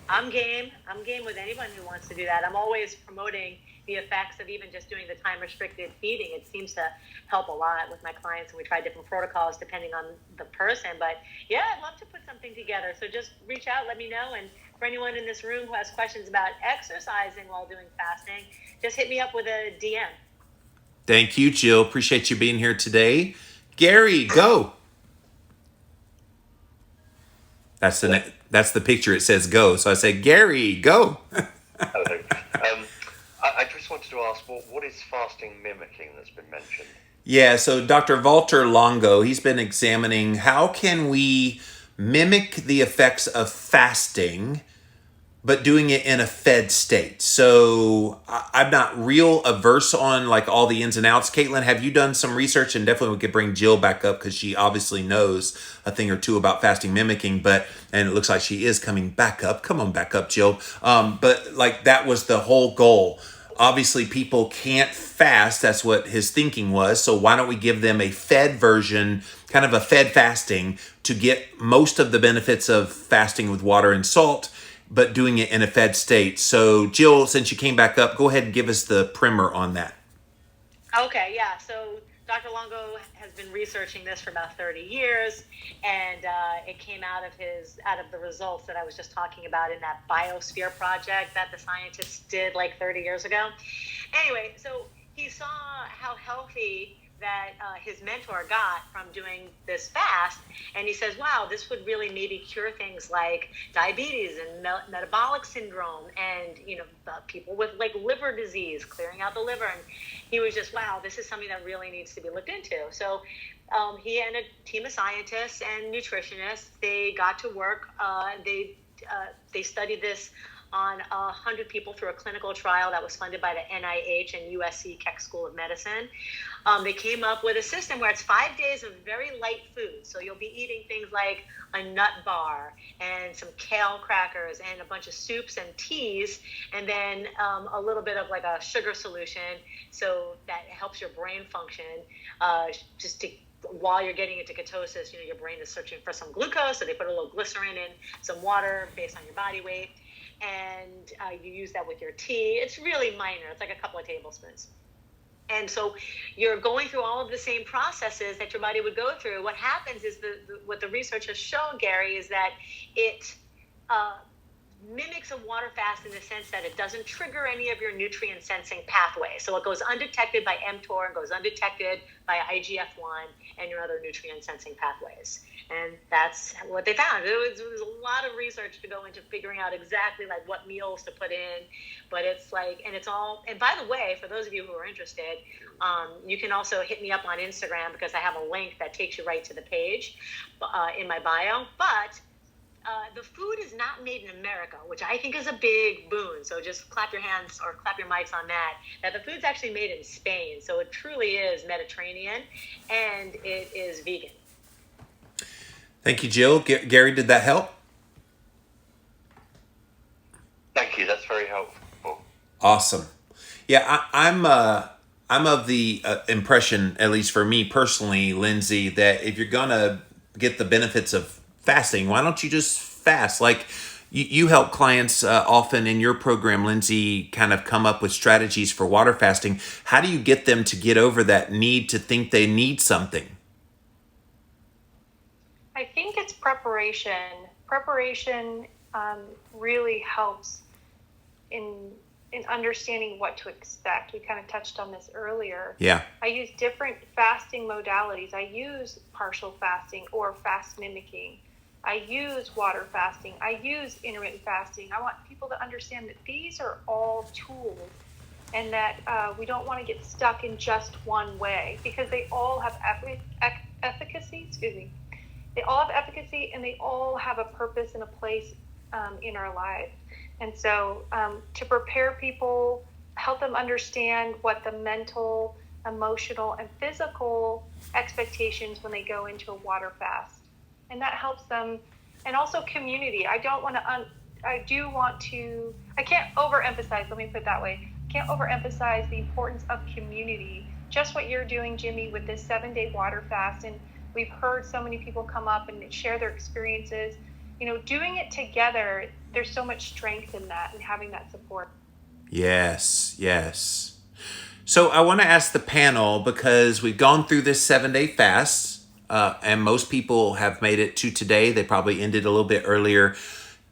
I'm game. I'm game with anyone who wants to do that. I'm always promoting the effects of even just doing the time-restricted feeding. It seems to help a lot with my clients, and we try different protocols depending on the person. But yeah, I'd love to put something together. So just reach out, let me know. And for anyone in this room who has questions about exercising while doing fasting, just hit me up with a DM. Thank you, Jill. Appreciate you being here today. Gary, go. That's the picture. It says go. So I say, Gary, go. Hello. I just wanted to ask, what is fasting mimicking that's been mentioned? Yeah, so Dr. Walter Longo, he's been examining how can we mimic the effects of fasting, but doing it in a fed state. So I'm not real averse on like all the ins and outs. Caitlin, have you done some research? And definitely we could bring Jill back up because she obviously knows a thing or two about fasting mimicking, and it looks like she is coming back up. Come on back up, Jill. But like that was the whole goal. Obviously people can't fast. That's what his thinking was. So why don't we give them a fed version, kind of a fed fasting, to get most of the benefits of fasting with water and salt, but doing it in a fed state. So Jill, since you came back up, go ahead and give us the primer on that. Okay, yeah. So Dr. Longo has been researching this for about 30 years, and it came out of the results that I was just talking about in that biosphere project that the scientists did like 30 years ago. Anyway, so he saw how healthy that his mentor got from doing this fast, and he says, wow, this would really maybe cure things like diabetes and metabolic syndrome, and people with like liver disease, clearing out the liver. And he was just, wow, this is something that really needs to be looked into. So he and a team of scientists and nutritionists, they got to work. They studied this on 100 people through a clinical trial that was funded by the NIH and USC Keck School of Medicine. They came up with a system where it's 5 days of very light food. So you'll be eating things like a nut bar and some kale crackers and a bunch of soups and teas, and then a little bit of like a sugar solution, so that helps your brain function. While you're getting into ketosis, your brain is searching for some glucose, so they put a little glycerin in some water based on your body weight, and you use that with your tea. It's really minor. It's like a couple of tablespoons. And so you're going through all of the same processes that your body would go through. What happens is what the research has shown, Gary, is that it mimics a water fast in the sense that it doesn't trigger any of your nutrient sensing pathways. So it goes undetected by mTOR and goes undetected by IGF-1 and your other nutrient sensing pathways. And that's what they found. There was a lot of research to go into figuring out exactly like what meals to put in, but it's like, and it's all, and by the way, for those of you who are interested, you can also hit me up on Instagram, because I have a link that takes you right to the page in my bio. But the food is not made in America, which I think is a big boon. So just clap your hands or clap your mics on that. That the food's actually made in Spain. So it truly is Mediterranean, and it is vegan. Thank you, Jill. Gary, did that help? Thank you. That's very helpful. Awesome. Yeah, I'm of the impression, at least for me personally, Lindsey, that if you're gonna get the benefits of fasting, why don't you just fast? Like you help clients often in your program, Lindsey, kind of come up with strategies for water fasting. How do you get them to get over that need to think they need something? I think it's preparation. Preparation really helps in understanding what to expect. We kind of touched on this earlier. Yeah. I use different fasting modalities. I use partial fasting or fast mimicking. I use water fasting. I use intermittent fasting. I want people to understand that these are all tools, and that we don't want to get stuck in just one way, because they all have efficacy. They all have efficacy, and they all have a purpose and a place in our lives. And so to prepare people, help them understand what the mental, emotional, and physical expectations when they go into a water fast. And that helps them. And also community. I can't overemphasize, let me put it that way. I can't overemphasize the importance of community. Just what you're doing, Jimmy, with this 7-day water fast. And we've heard so many people come up and share their experiences. Doing it together, there's so much strength in that, and having that support. Yes. So I want to ask the panel, because we've gone through this 7-day fast, and most people have made it to today. They probably ended a little bit earlier,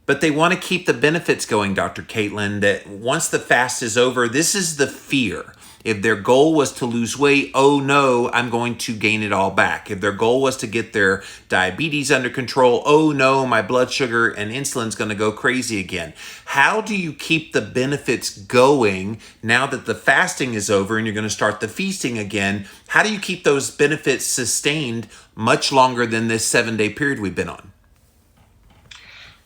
but they want to keep the benefits going, Dr. Caitlin, that once the fast is over, this is the fear. If their goal was to lose weight, oh no, I'm going to gain it all back. If their goal was to get their diabetes under control, oh no, my blood sugar and insulin's going to go crazy again. How do you keep the benefits going now that the fasting is over and you're going to start the feasting again? How do you keep those benefits sustained much longer than this 7-day period we've been on?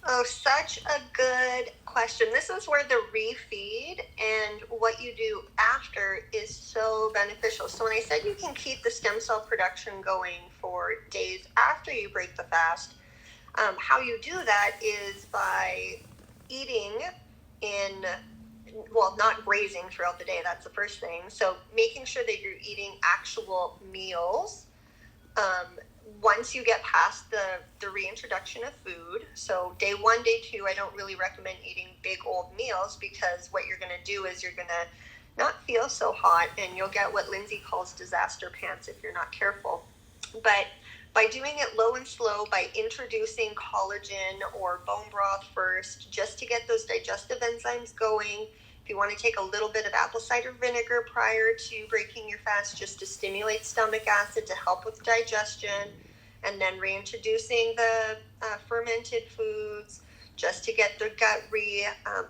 Oh, such a good question. This is where the refeed and what you do after is so beneficial. So when I said you can keep the stem cell production going for days after you break the fast, how you do that is by eating not grazing throughout the day. That's the first thing. So making sure that you're eating actual meals. Once you get past the reintroduction of food, so day 1, day 2, I don't really recommend eating big old meals, because what you're going to do is you're going to not feel so hot, and you'll get what Lindsey calls disaster pants if you're not careful. But by doing it low and slow, by introducing collagen or bone broth first, just to get those digestive enzymes going. If you want to take a little bit of apple cider vinegar prior to breaking your fast, just to stimulate stomach acid to help with digestion, and then reintroducing the fermented foods just to get the gut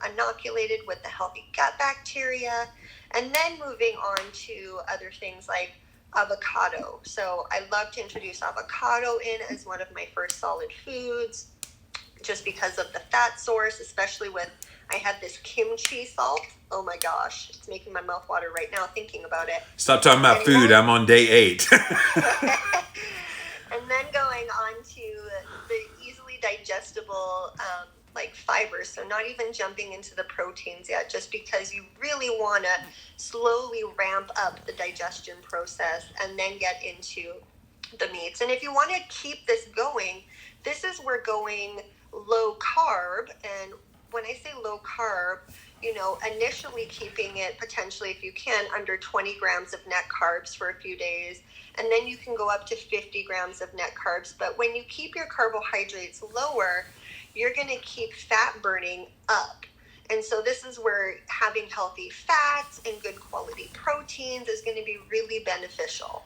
inoculated with the healthy gut bacteria, and then moving on to other things like avocado. So I love to introduce avocado in as one of my first solid foods, just because of the fat source, especially with I had this kimchi salt. Oh my gosh, it's making my mouth water right now thinking about it. Stop talking about And food. then- I'm on day 8. And then going on to the easily digestible like fibers, so not even jumping into the proteins yet, just because you really want to slowly ramp up the digestion process and then get into the meats. And if you want to keep this going, this is where going low carb. And when I say low carb, initially keeping it potentially, if you can, under 20 grams of net carbs for a few days. And then you can go up to 50 grams of net carbs. But when you keep your carbohydrates lower, you're going to keep fat burning up. And so this is where having healthy fats and good quality proteins is going to be really beneficial.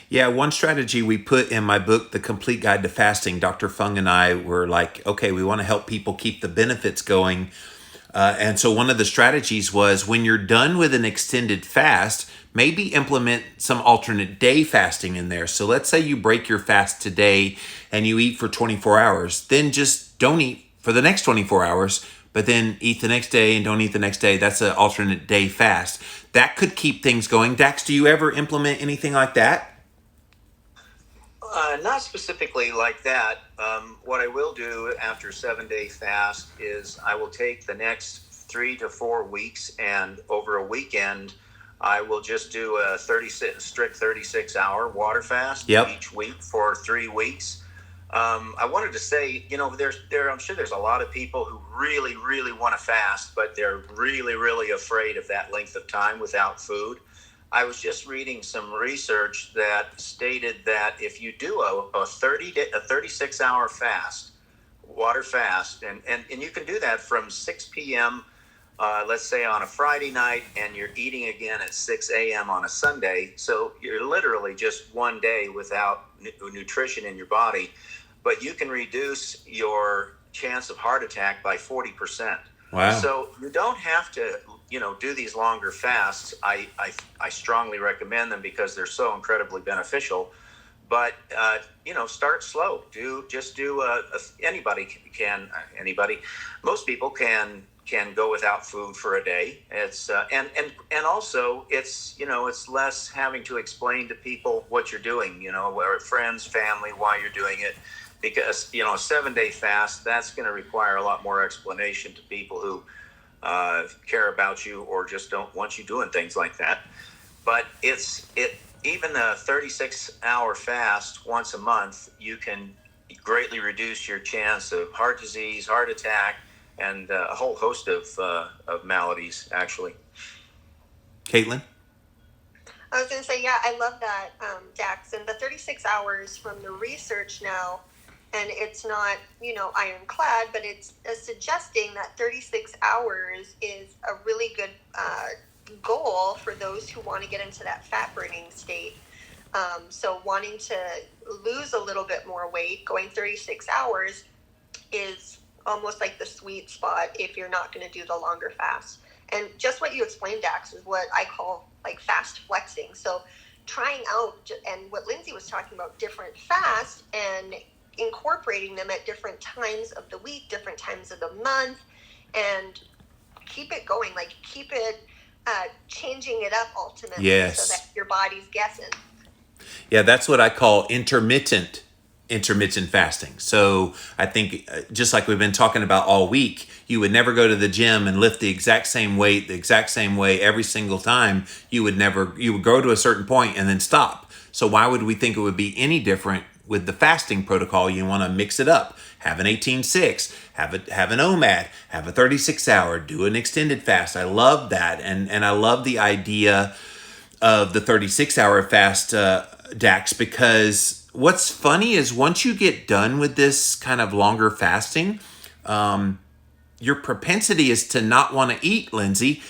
Yeah, one strategy we put in my book, The Complete Guide to Fasting, Dr. Fung and I were like, okay, we want to help people keep the benefits going. And so one of the strategies was when you're done with an extended fast, maybe implement some alternate day fasting in there. So let's say you break your fast today and you eat for 24 hours, then just don't eat for the next 24 hours, but then eat the next day and don't eat the next day. That's an alternate day fast. That could keep things going. Dax, do you ever implement anything like that? Not specifically like that. What I will do after a 7-day fast is I will take the next 3 to 4 weeks, and over a weekend, I will just do a strict 36-hour water fast each week for 3 weeks. I wanted to say, I'm sure there's a lot of people who really, really want to fast, but they're really, really afraid of that length of time without food. I was just reading some research that stated that if you do a 36-hour fast, water fast, and you can do that from 6 p.m., let's say on a Friday night, and you're eating again at 6 a.m. on a Sunday. So you're literally just one day without nutrition in your body, but you can reduce your chance of heart attack by 40%. Wow. So you don't have to, do these longer fasts. I strongly recommend them because they're so incredibly beneficial. But, start slow. Most people can go without food for a day. It's and also it's less having to explain to people what you're doing, or friends, family, why you're doing it. Because, a 7-day fast, that's going to require a lot more explanation to people who care about you or just don't want you doing things like that. But even a 36-hour fast once a month, you can greatly reduce your chance of heart disease, heart attack, and a whole host of maladies, actually. Caitlin? I was going to say, yeah, I love that, Dax. And the 36 hours from the research now, and it's not, ironclad, but it's suggesting that 36 hours is a really good goal for those who want to get into that fat burning state. So wanting to lose a little bit more weight, going 36 hours is almost like the sweet spot if you're not going to do the longer fast. And just what you explained, Dax, is what I call like fast flexing. So trying out, and what Lindsey was talking about, different fasts and incorporating them at different times of the week, different times of the month, and keep it going, like keep it changing it up ultimately. Yes. So that your body's guessing. Yeah, that's what I call intermittent fasting. So I think just like we've been talking about all week, you would never go to the gym and lift the exact same weight, the exact same way every single time. You would go to a certain point and then stop. So why would we think it would be any different with the fasting protocol? You want to mix it up. Have an 18-6, have an OMAD, have a 36-hour, do an extended fast. I love that. And I love the idea of the 36-hour fast, Dax, because what's funny is once you get done with this kind of longer fasting, your propensity is to not want to eat, Lindsey,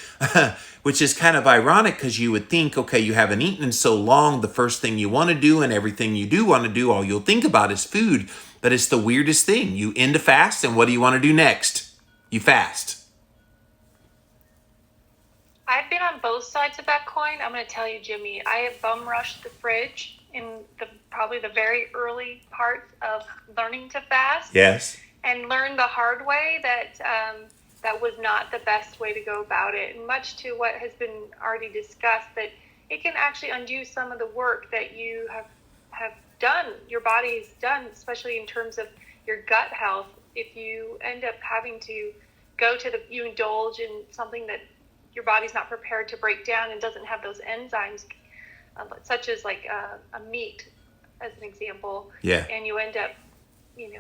which is kind of ironic because you would think, okay, you haven't eaten in so long, the first thing you want to do and everything you do want to do, all you'll think about is food. But it's the weirdest thing. You end a fast, and what do you want to do next? You fast. I've been on both sides of that coin. I'm going to tell you, Jimmy, I have bum rushed the fridge in probably the very early parts of learning to fast. Yes. And learned the hard way that that was not the best way to go about it. And much to what has been already discussed, that it can actually undo some of the work that you have done, your body's done, especially in terms of your gut health. If you end up having to you indulge in something that your body's not prepared to break down and doesn't have those enzymes, such as like a meat, as an example. Yeah. And you end up,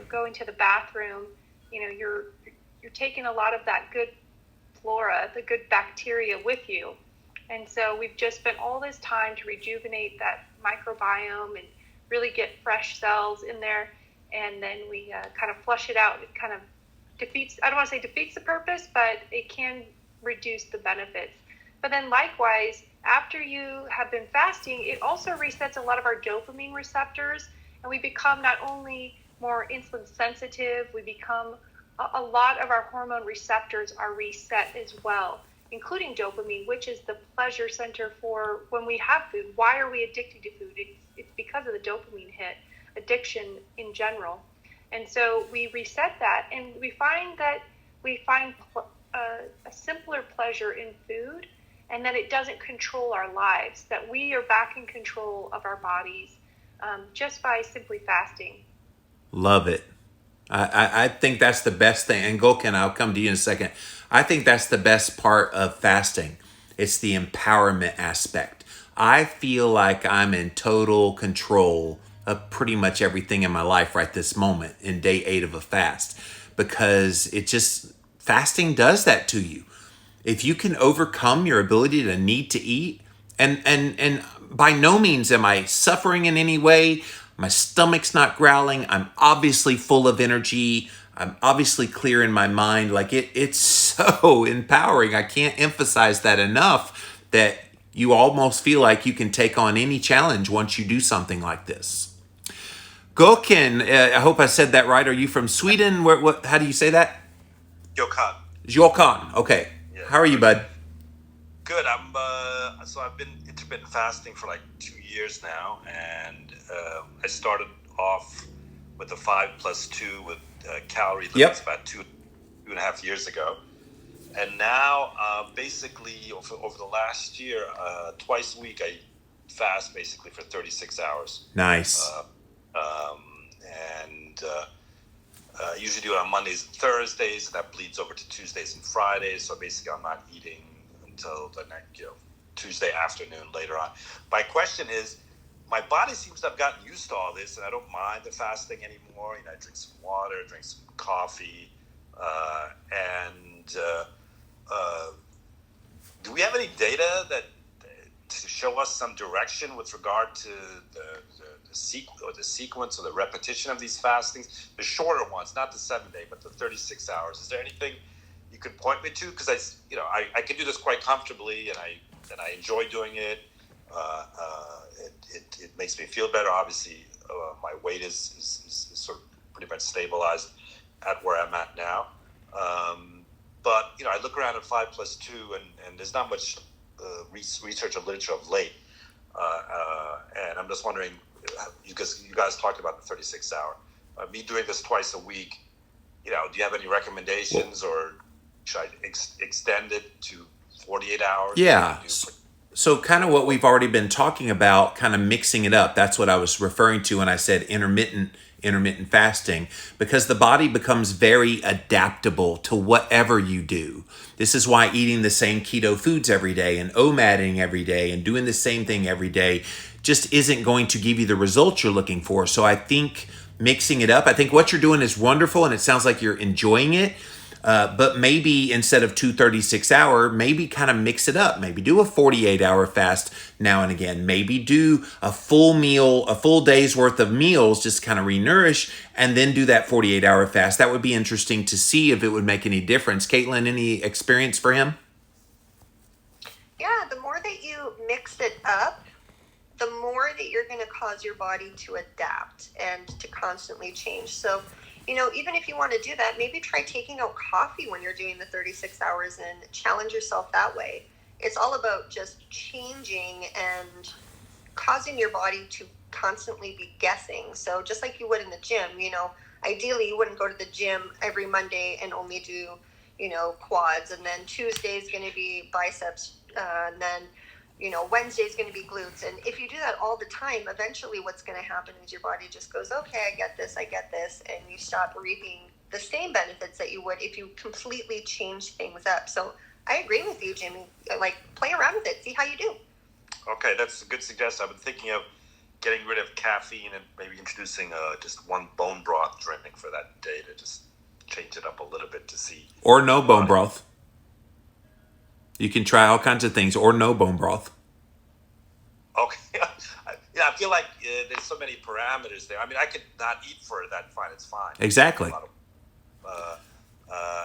going to the bathroom, you're taking a lot of that good flora, the good bacteria with you. And so we've just spent all this time to rejuvenate that microbiome and really get fresh cells in there. And then we kind of flush it out. It kind of defeats, I don't want to say defeats the purpose, but it can reduce the benefits. But then likewise, after you have been fasting, it also resets a lot of our dopamine receptors, and we become not only more insulin sensitive, we become a lot of our hormone receptors are reset as well, including dopamine, which is the pleasure center for when we have food. Why are we addicted to food? It's because of the dopamine hit, addiction in general. And so we reset that, and we find a simpler pleasure in food, and that it doesn't control our lives, that we are back in control of our bodies just by simply fasting. Love it. I think that's the best thing. And Gulkin, I'll come to you in a second. I think that's the best part of fasting. It's the empowerment aspect. I feel like I'm in total control of pretty much everything in my life right this moment in day 8 of a fast, because fasting does that to you. If you can overcome your ability to need to eat, and by no means am I suffering in any way. My stomach's not growling. I'm obviously full of energy. I'm obviously clear in my mind. Like it's so empowering. I can't emphasize that enough, that you almost feel like you can take on any challenge once you do something like this. Gökhan, I hope I said that right. Are you from Sweden? How do you say that? Gökhan. Gökhan. Okay. Yeah. How are you, bud? Good. I've been intermittent fasting for like 2 years now, and I started off with a 5+2 with calorie limits about 2.5 years ago, and now basically over the last year, twice a week I fast basically for 36 hours. Nice. I usually do it on Mondays and Thursdays, and that bleeds over to Tuesdays and Fridays. So basically, I'm not eating until the next, Tuesday afternoon later on. My question is, my body seems to have gotten used to all this, and I don't mind the fasting anymore. I drink some water, drink some coffee, do we have any data to show us some direction with regard to the sequence or the repetition of these fastings, the shorter ones, not the 7-day, but the 36 hours? Is there anything you could point me to? Because I can do this quite comfortably, and I enjoy doing it. It makes me feel better. Obviously, my weight is sort of pretty much stabilized at where I'm at now. But I look around at 5+2, and there's not much research or literature of late. And I'm just wondering, because you guys talked about the 36-hour, me doing this twice a week, do you have any recommendations, or should I extend it to 48 hours? Yeah. So kind of what we've already been talking about, kind of mixing it up. That's what I was referring to when I said intermittent fasting, because the body becomes very adaptable to whatever you do. This is why eating the same keto foods every day and OMADing every day and doing the same thing every day just isn't going to give you the results you're looking for. So I think mixing it up, I think what you're doing is wonderful, and it sounds like you're enjoying it. But maybe instead of 2 36-hour, maybe kind of mix it up. Maybe do a 48-hour fast now and again. Maybe do a full meal, a full day's worth of meals, just kind of re-nourish, and then do that 48-hour fast. That would be interesting to see if it would make any difference. Caitlin, any experience for him? Yeah, the more that you mix it up, the more that you're going to cause your body to adapt and to constantly change. So, even if you want to do that, maybe try taking out coffee when you're doing the 36 hours and challenge yourself that way. It's all about just changing and causing your body to constantly be guessing. So just like you would in the gym, ideally you wouldn't go to the gym every Monday and only do, quads, and then Tuesday is going to be biceps, and then Wednesday is going to be glutes. And if you do that all the time, eventually what's going to happen is your body just goes, okay, I get this, and you stop reaping the same benefits that you would if you completely change things up. So I agree with you, Jimmy. Like, play around with it, see how you do. Okay, that's a good suggestion. I've been thinking of getting rid of caffeine and maybe introducing just one bone broth drink for that day to just change it up a little bit to see. Or no bone broth. You can try all kinds of things, or no bone broth. Okay. I feel like there's so many parameters there. I mean, I could not eat for that, fine, it's fine. Exactly.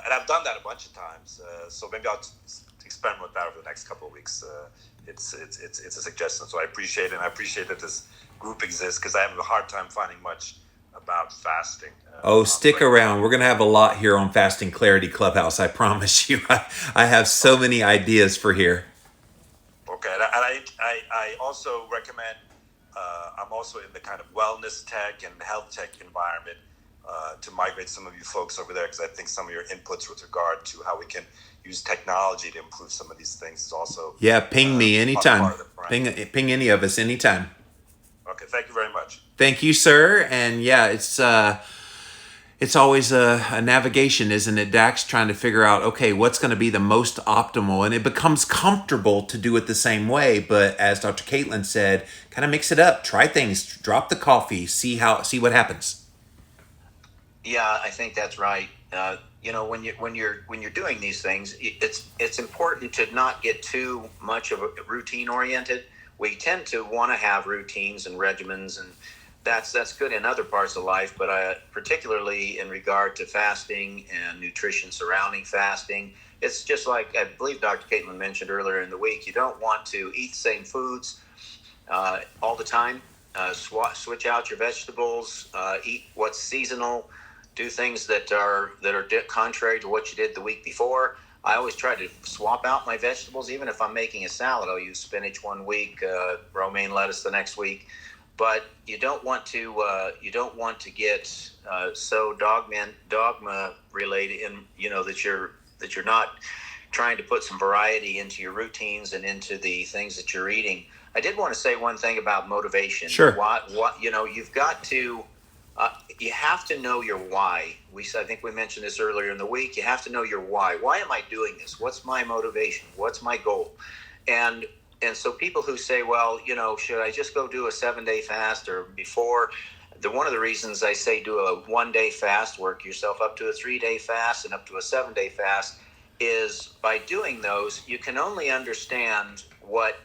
And I've done that a bunch of times. So maybe I'll experiment with that over the next couple of weeks. It's a suggestion, so I appreciate it. And I appreciate that this group exists because I have a hard time finding much about fasting. Stick around. We're going to have a lot here on Fasting Clarity Clubhouse. I promise you. I have so many ideas for here. Okay. And I also recommend, I'm also in the kind of wellness tech and health tech environment to migrate some of you folks over there because I think some of your inputs with regard to how we can use technology to improve some of these things is also... Yeah, ping me anytime. Ping any of us anytime. Okay, thank you very much. Thank you, sir. And yeah, it's always a navigation, isn't it, Dax? Trying to figure out, okay, what's going to be the most optimal. And it becomes comfortable to do it the same way. But as Dr. Caitlin said, kind of mix it up. Try things. Drop the coffee. See what happens. Yeah, I think that's right. When you're doing these things, it's important to not get too much of a routine oriented. We tend to want to have routines and regimens, and that's good in other parts of life, but particularly in regard to fasting and nutrition surrounding fasting. It's just like I believe Dr. Caitlin mentioned earlier in the week. You don't want to eat the same foods all the time. Switch out your vegetables. Eat what's seasonal. Do things that are contrary to what you did the week before. I always try to swap out my vegetables, even if I'm making a salad. I'll use spinach one week, romaine lettuce the next week. But you don't want to get so dogma related, that you're not trying to put some variety into your routines and into the things that you're eating. I did want to say one thing about motivation. Sure. You've got to. You have to know your why. I think we mentioned this earlier in the week. You have to know your why. Why am I doing this? What's my motivation? What's my goal? And so people who say, well, should I just go do a 7-day fast or before? One of the reasons I say do a 1-day fast, work yourself up to a 3-day fast and up to a 7-day fast, is by doing those, you can only understand what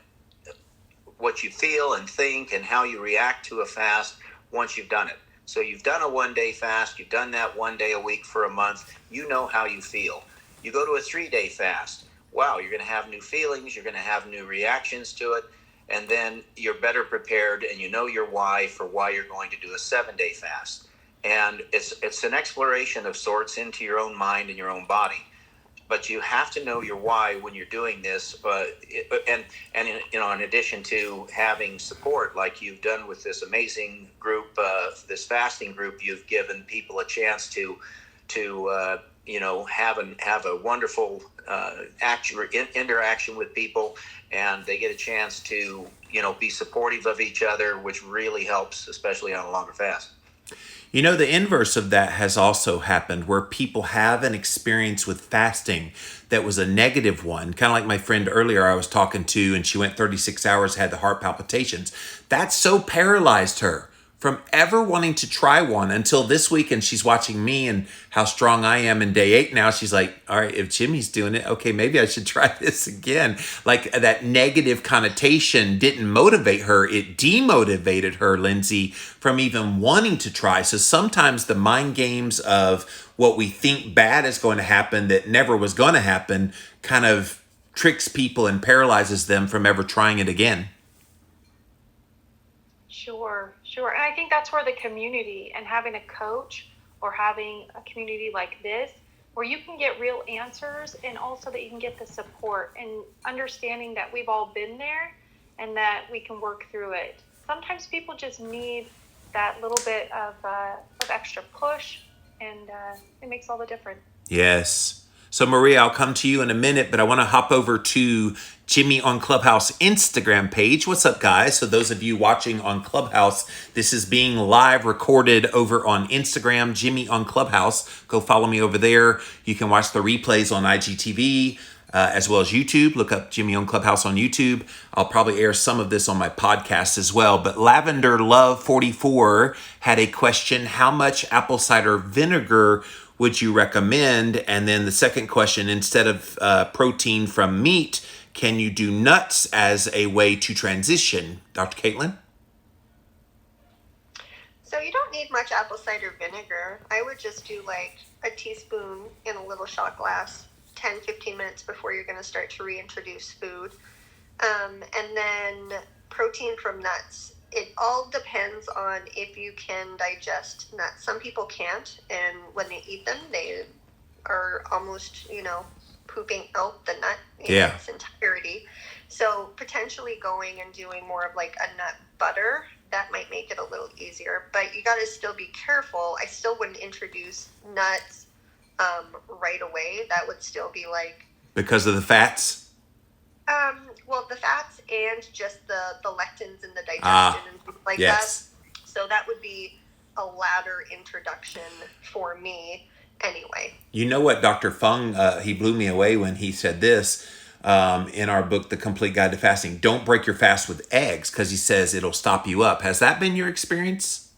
you feel and think and how you react to a fast once you've done it. So you've done a 1-day fast, you've done that 1 day a week for a month, you know how you feel. You go to a 3-day fast, wow, you're going to have new feelings, you're going to have new reactions to it, and then you're better prepared and you know your why for why you're going to do a 7-day fast. And it's an exploration of sorts into your own mind and your own body. But you have to know your why when you're doing this, in addition to having support like you've done with this amazing group, this fasting group, you've given people a chance to have a wonderful interaction with people, and they get a chance to be supportive of each other, which really helps, especially on a longer fast. The inverse of that has also happened where people have an experience with fasting that was a negative one. Kind of like my friend earlier I was talking to, and she went 36 hours, had the heart palpitations. That so paralyzed her from ever wanting to try one until this week. And she's watching me and how strong I am in day 8 now. She's like, all right, if Jimmy's doing it, okay, maybe I should try this again. Like that negative connotation didn't motivate her. It demotivated her, Lindsey, from even wanting to try. So sometimes the mind games of what we think bad is going to happen that never was going to happen kind of tricks people and paralyzes them from ever trying it again. Sure. And I think that's where the community and having a coach or having a community like this, where you can get real answers and also that you can get the support and understanding that we've all been there and that we can work through it. Sometimes people just need that little bit of extra push, and it makes all the difference. Yes. So Maria, I'll come to you in a minute, but I want to hop over to Jimmy on Clubhouse Instagram page. What's up, guys? So those of you watching on Clubhouse, this is being live recorded over on Instagram, Jimmy on Clubhouse. Go follow me over there. You can watch the replays on IGTV as well as YouTube. Look up Jimmy on Clubhouse on YouTube. I'll probably air some of this on my podcast as well. But Lavender Love 44 had a question: how much apple cider vinegar would you recommend? And then the second question, instead of protein from meat, can you do nuts as a way to transition? Dr. Caitlin? So you don't need much apple cider vinegar. I would just do like a teaspoon in a little shot glass 10-15 minutes before you're going to start to reintroduce food. And then protein from nuts. It all depends on if you can digest nuts. Some people can't, and when they eat them, they are almost, pooping out the nut in its entirety. So potentially going and doing more of like a nut butter, that might make it a little easier. But you got to still be careful. I still wouldn't introduce nuts right away. That would still be like... Because of the fats? Well, the fats and just the lectins in the digestion and things like that. So that would be a latter introduction for me anyway. You know what, Dr. Fung, he blew me away when he said this in our book, The Complete Guide to Fasting. Don't break your fast with eggs, because he says it'll stop you up. Has that been your experience?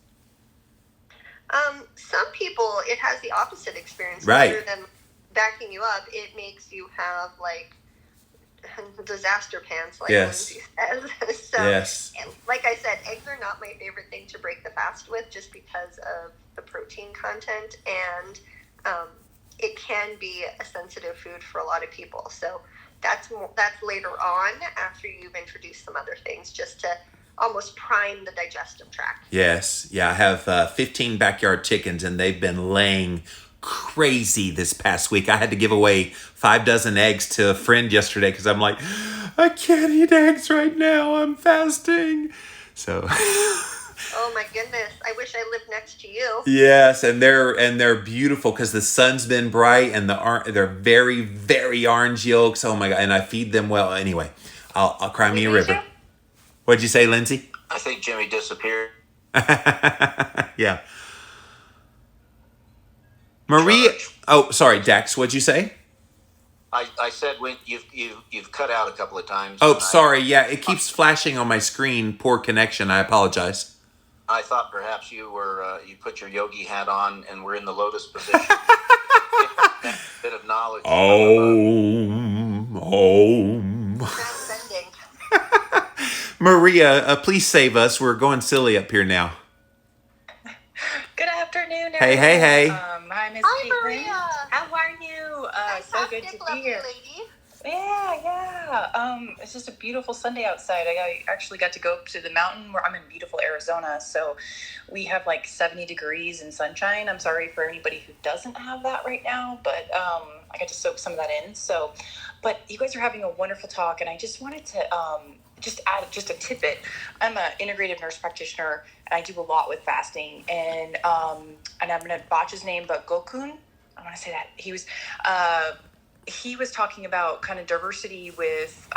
Some people, it has the opposite experience. Right. Rather than backing you up, it makes you have like disaster pants, like Lindsay says. So, and like I said, eggs are not my favorite thing to break the fast with, just because of the protein content, and it can be a sensitive food for a lot of people. So that's later on, after you've introduced some other things, just to almost prime the digestive tract. Yes. Yeah, I have 15 backyard chickens, and they've been laying crazy this past week. I had to give away 5 dozen eggs to a friend yesterday because I'm like, I can't eat eggs right now. I'm fasting. So oh my goodness, I wish I lived next to you. Yes, and they're beautiful because the sun's been bright, and they're very, very orange yolks. Oh my God, and I feed them well. Anyway, I'll cry me a river. What'd you say, Lindsay? I think Jimmy disappeared. Yeah. Maria, sorry, Dax, what'd you say? I said when you've cut out a couple of times. Oh, sorry. Yeah, it keeps flashing on my screen. Poor connection. I apologize. I thought perhaps you you put your yogi hat on and were in the lotus position. That bit of knowledge. Transcending. Maria, please save us. We're going silly up here now. Good afternoon, everyone. Hey. Hi, Miss Hi, Caitlin. Maria. How are you? So good to be here. Lady. Yeah. It's just a beautiful Sunday outside. I actually got to go up to the mountain where I'm in beautiful Arizona. So we have like 70 degrees and sunshine. I'm sorry for anybody who doesn't have that right now, but I got to soak some of that in. So, but you guys are having a wonderful talk, and I just wanted to just add just a tidbit. I'm an integrative nurse practitioner, and I do a lot with fasting. And I'm going to botch his name, but Gokun, I want to say that. He was talking about kind of diversity with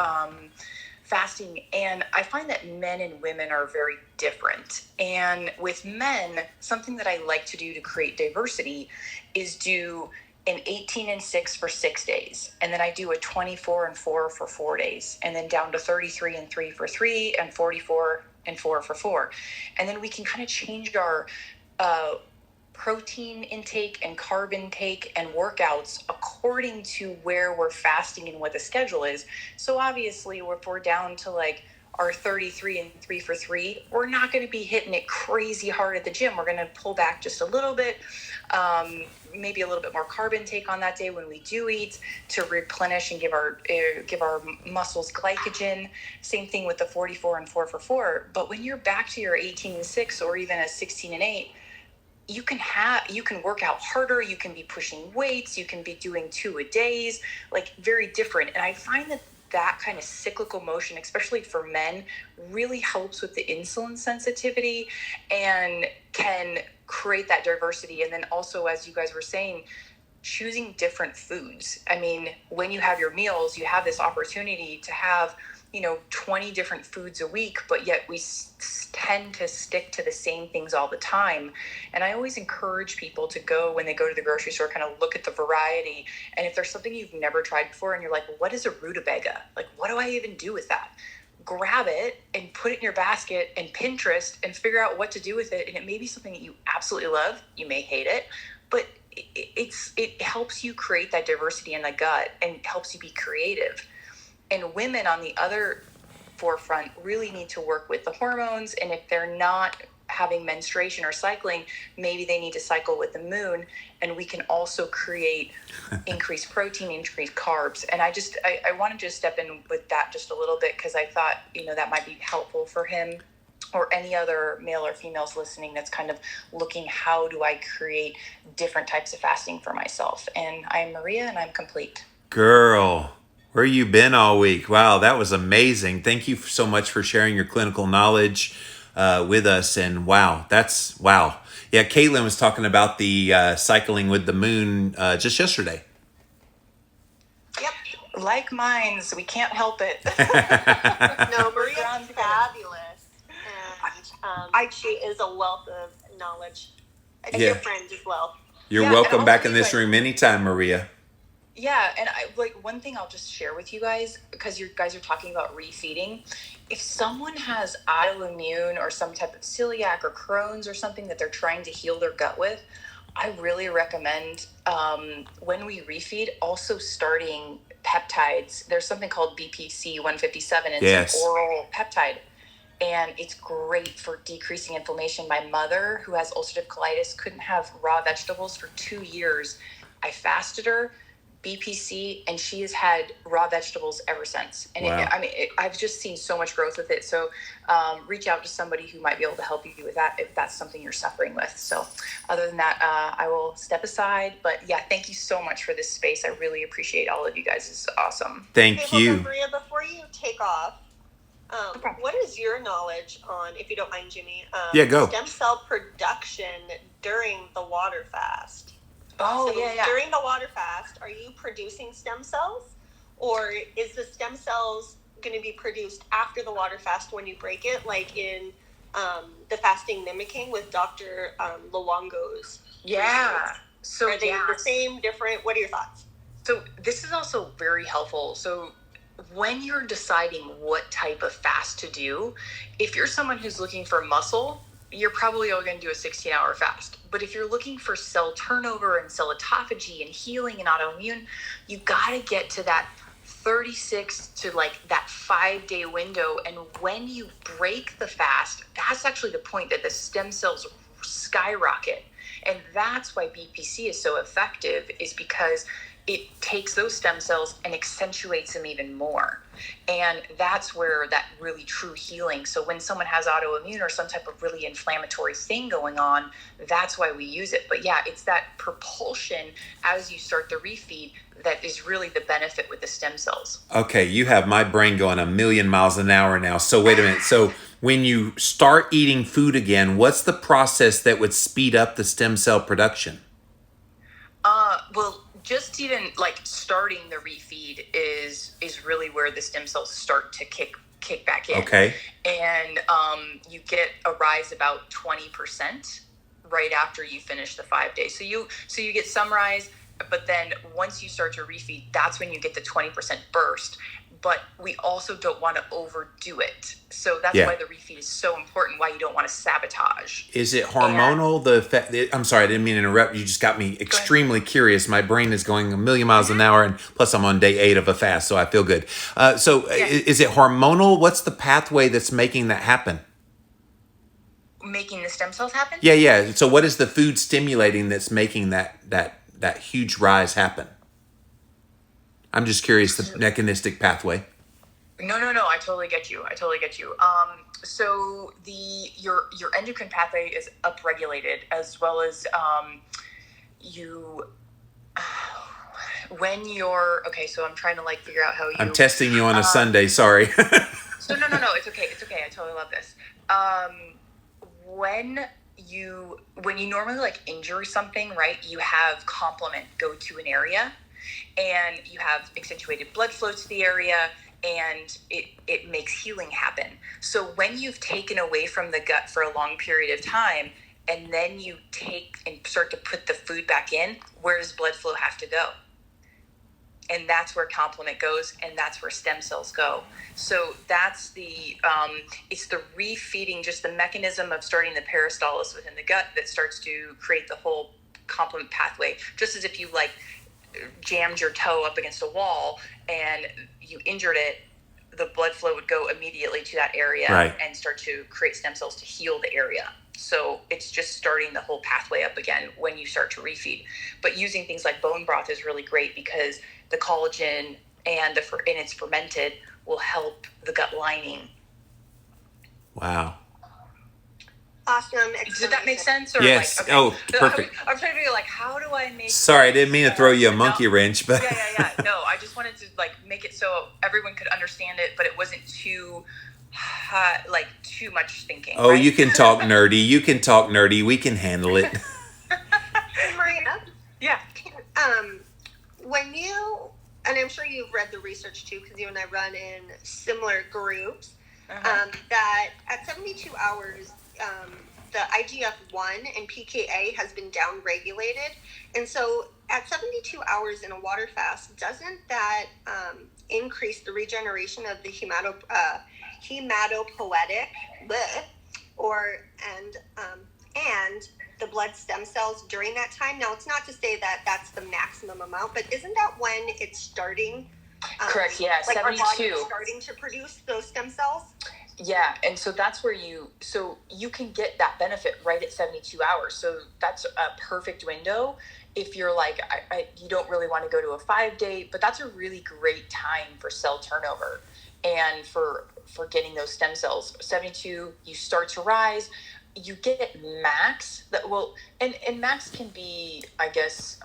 fasting, and I find that men and women are very different. And with men, something that I like to do to create diversity is do an 18 and 6 for 6 days. And then I do a 24 and 4 for 4 days, and then down to 33 and 3 for 3 and 44 and 4 for 4. And then we can kind of change our protein intake and carb intake and workouts according to where we're fasting and what the schedule is. So obviously, if we're down to like our 33 and 3 for 3, we're not going to be hitting it crazy hard at the gym. We're going to pull back just a little bit, maybe a little bit more carb intake on that day when we do eat, to replenish and give our muscles glycogen. Same thing with the 44 and 4 for 4. But when you're back to your 18 and 6 or even a 16 and 8, you can work out harder, you can be pushing weights, you can be doing 2 a days, like very different. And I find that kind of cyclical motion, especially for men, really helps with the insulin sensitivity and can create that diversity. And then also, as you guys were saying, choosing different foods. I mean, when you have your meals, you have this opportunity to have, 20 different foods a week, but yet we tend to stick to the same things all the time. And I always encourage people to go, when they go to the grocery store, kind of look at the variety. And if there's something you've never tried before and you're like, what is a rutabaga? Like, what do I even do with that? Grab it and put it in your basket and Pinterest and figure out what to do with it. And it may be something that you absolutely love. You may hate it, but it helps you create that diversity in the gut and helps you be creative. And women on the other forefront really need to work with the hormones. And if they're not having menstruation or cycling, maybe they need to cycle with the moon. And we can also create increased protein, increased carbs. And I wanted to step in with that just a little bit, because I thought, that might be helpful for him or any other male or females listening that's kind of looking, how do I create different types of fasting for myself? And I'm Maria, and I'm complete. Girl, where you been all week? Wow, that was amazing. Thank you so much for sharing your clinical knowledge with us. And wow. Yeah, Caitlin was talking about the cycling with the moon just yesterday. Yep. Like minds, we can't help it. No, Maria's fabulous. And she is a wealth of knowledge. And your friend as well. You're welcome back in this room anytime, Maria. Yeah, and one thing I'll just share with you guys, because you guys are talking about refeeding. If someone has autoimmune or some type of celiac or Crohn's or something that they're trying to heal their gut with, I really recommend when we refeed, also starting peptides. There's something called BPC 157, and it's an oral peptide. And it's great for decreasing inflammation. My mother, who has ulcerative colitis, couldn't have raw vegetables for 2 years. I fasted her, BPC, and she has had raw vegetables ever since. And wow. I've just seen so much growth with it. So reach out to somebody who might be able to help you with that if that's something you're suffering with. So other than that, I will step aside. But yeah, thank you so much for this space. I really appreciate all of you guys. It's awesome. Thank you. Maria, before you take off, what is your knowledge on, if you don't mind, Jimmy, go. stem cell production during the water fast? Oh, so yeah. During the water fast, are you producing stem cells? Or is the stem cells going to be produced after the water fast when you break it, like in the fasting mimicking with Dr. Luongo's? Yeah. So are they the same, different? What are your thoughts? So this is also very helpful. So when you're deciding what type of fast to do, if you're someone who's looking for muscle, you're probably only going to do a 16-hour fast. But if you're looking for cell turnover and cell autophagy and healing and autoimmune, you got to get to that 36 to that 5-day window. And when you break the fast, that's actually the point that the stem cells skyrocket. And that's why BPC is so effective, is because it takes those stem cells and accentuates them even more. And that's where that really true healing. So when someone has autoimmune or some type of really inflammatory thing going on, that's why we use it. But yeah, it's that propulsion as you start the refeed that is really the benefit with the stem cells. Okay, you have my brain going a million miles an hour now. So wait a minute. So when you start eating food again, what's the process that would speed up the stem cell production? Well, just even starting the refeed is really where the stem cells start to kick back in. Okay. And you get a rise about 20% right after you finish the 5 days. So you get some rise, but then once you start to refeed, that's when you get the 20% burst. But we also don't want to overdo it. So that's why the refeed is so important, why you don't want to sabotage. Is it hormonal? I'm sorry, I didn't mean to interrupt. You just got me extremely curious. My brain is going a million miles an hour, and plus I'm on day 8 of a fast, so I feel good. Is it hormonal? What's the pathway that's making that happen? Making the stem cells happen? Yeah. So what is the food stimulating that's making that huge rise happen? I'm just curious, the mechanistic pathway. No, I totally get you. So your endocrine pathway is upregulated, as well as when you're so I'm trying to figure out how you. I'm testing you on a Sunday. Sorry. So no, it's okay. I totally love this. When when you normally like injure something, right, you have complement go to an area and you have accentuated blood flow to the area, and it makes healing happen. So when you've taken away from the gut for a long period of time, and then you take and start to put the food back in, where does blood flow have to go? And that's where complement goes, and that's where stem cells go. So that's it's the refeeding, just the mechanism of starting the peristalsis within the gut that starts to create the whole complement pathway. Just as if you like jammed your toe up against a wall and you injured it, the blood flow would go immediately to that area, right, and start to create stem cells to heal the area. So it's just starting the whole pathway up again when you start to refeed. But using things like bone broth is really great because the collagen and it's fermented will help the gut lining. Wow. Awesome. Did that make sense? Or yes. Like, okay. Oh, perfect. I'm trying to be like, how do I make? Sorry, I didn't mean to throw you a monkey wrench, but yeah. No, I just wanted to like make it so everyone could understand it, but it wasn't too much thinking. Oh, right? you can talk nerdy. You can talk nerdy. We can handle it. Maria. Yeah. When you, and I'm sure you've read the research too, because you and I run in similar groups, that at 72 hours, the IGF-1 and PKA has been downregulated. And so at 72 hours in a water fast, doesn't that increase the regeneration of the hematopoietic and the blood stem cells during that time? Now, it's not to say that that's the maximum amount, but isn't that when it's starting? Correct, yeah, like 72. Our body is starting to produce those stem cells? Yeah, and so that's where you can get that benefit right at 72 hours. So that's a perfect window if you're like, you don't really want to go to a 5-day, but that's a really great time for cell turnover and for getting those stem cells. 72, you start to rise, you get max that will, and max can be, I guess,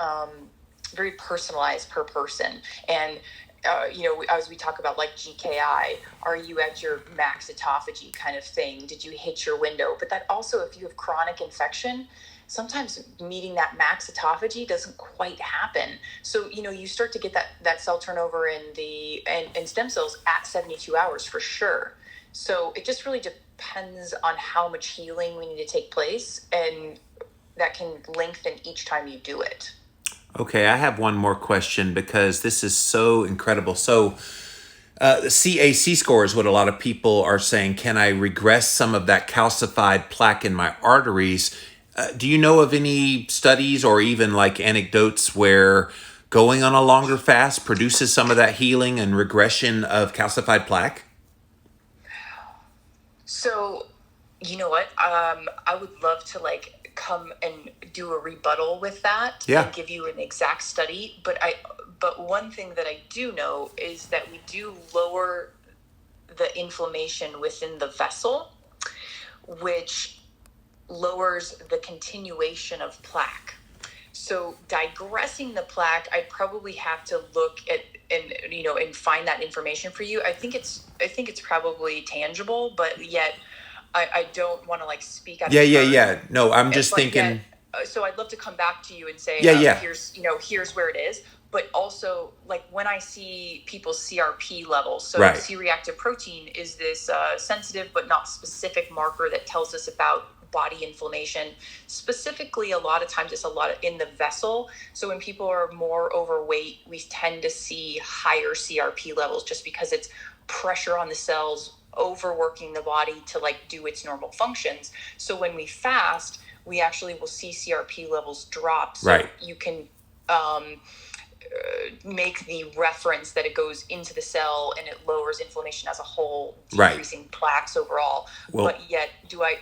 very personalized per person. And as we talk about like GKI, are you at your max autophagy kind of thing? Did you hit your window? But that also, if you have chronic infection, sometimes meeting that max autophagy doesn't quite happen. So, you start to get that cell turnover and stem cells at 72 hours for sure. So it just really depends on how much healing we need to take place, and that can lengthen each time you do it. Okay, I have one more question because this is so incredible. So the CAC score is what a lot of people are saying. Can I regress some of that calcified plaque in my arteries? Do you know of any studies or even like anecdotes where going on a longer fast produces some of that healing and regression of calcified plaque? So, you know what? I would love to come and do a rebuttal with that and give you an exact study. But one thing that I do know is that we do lower the inflammation within the vessel, which lowers the continuation of plaque. So digressing the plaque, I'd probably have to look at and find that information for you. I think it's probably tangible, but yet I don't want to speak out of turn. Yeah. No, I'm just thinking. So I'd love to come back to you and say, here's where it is. But also, when I see people's CRP levels, so C-reactive protein is this sensitive but not specific marker that tells us about body inflammation. Specifically, a lot of times it's in the vessel. So when people are more overweight, we tend to see higher CRP levels just because it's pressure on the cells overworking the body to do its normal functions. So when we fast, we actually will see CRP levels drop. So you can make the reference that it goes into the cell and it lowers inflammation as a whole, decreasing plaques overall. But yet, do I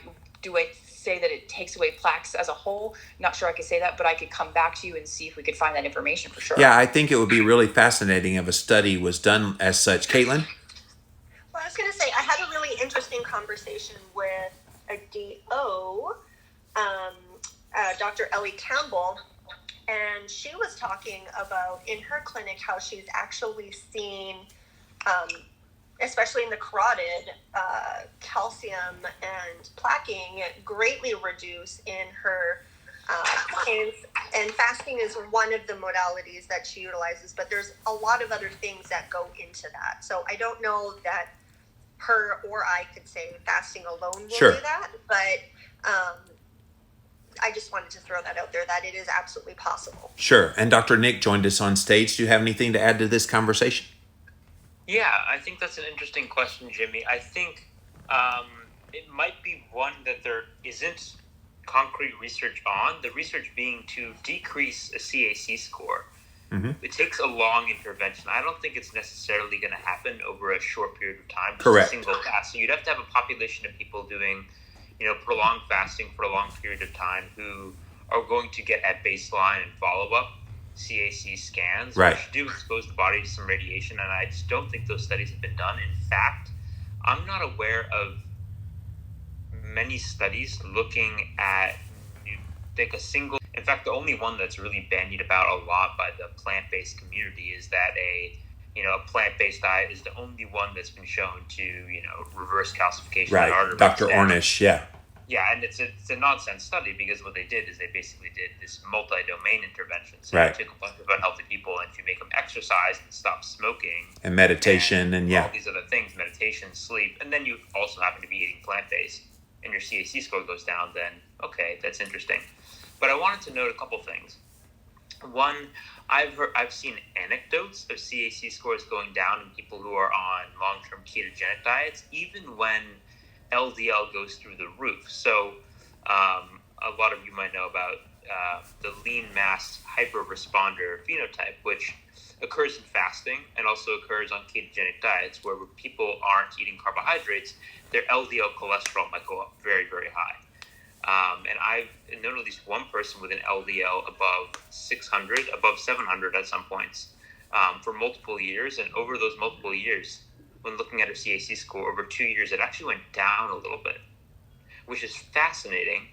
say that it takes away plaques as a whole? Not sure I could say that, but I could come back to you and see if we could find that information for sure. Yeah, I think it would be really fascinating if a study was done as such. Caitlin? Well, I was going to say, I had a really interesting conversation with a DO, Dr. Ellie Campbell, and she was talking about in her clinic how she's actually seen especially in the carotid, calcium and plaquing greatly reduce in her clients, and fasting is one of the modalities that she utilizes, but there's a lot of other things that go into that. So I don't know that her or I could say fasting alone will Sure. do that, but I just wanted to throw that out there, that it is absolutely possible. Sure. And Dr. Nick joined us on stage. Do you have anything to add to this conversation? Yeah, I think that's an interesting question, Jimmy. I think it might be one that there isn't concrete research on. The research being to decrease a CAC score. Mm-hmm. It takes a long intervention. I don't think it's necessarily going to happen over a short period of time. Just Correct. A single fast. So you'd have to have a population of people doing, prolonged fasting for a long period of time who are going to get at baseline and follow-up CAC scans, right, which do expose the body to some radiation, and I just don't think those studies have been done. In fact, I'm not aware of many studies looking at a single. In fact, the only one that's really bandied about a lot by the plant-based community is that a plant-based diet is the only one that's been shown to reverse calcification. Right, in arteries. Dr. Ornish, yeah. Yeah, and it's a nonsense study because what they did is they basically did this multi-domain intervention. So right. You took a bunch of unhealthy people and you make them exercise and stop smoking. And meditation and all these other things, meditation, sleep, and then you also happen to be eating plant-based and your CAC score goes down, then okay, that's interesting. But I wanted to note a couple things. One, I've seen anecdotes of CAC scores going down in people who are on long-term ketogenic diets, even when LDL goes through the roof. So a lot of you might know about the lean mass hyperresponder phenotype, which occurs in fasting and also occurs on ketogenic diets, where people aren't eating carbohydrates, their LDL cholesterol might go up very, very high. And I've known at least one person with an LDL above 600, above 700 at some points for multiple years. And over those multiple years, when looking at her CAC score over 2 years, it actually went down a little bit, which is fascinating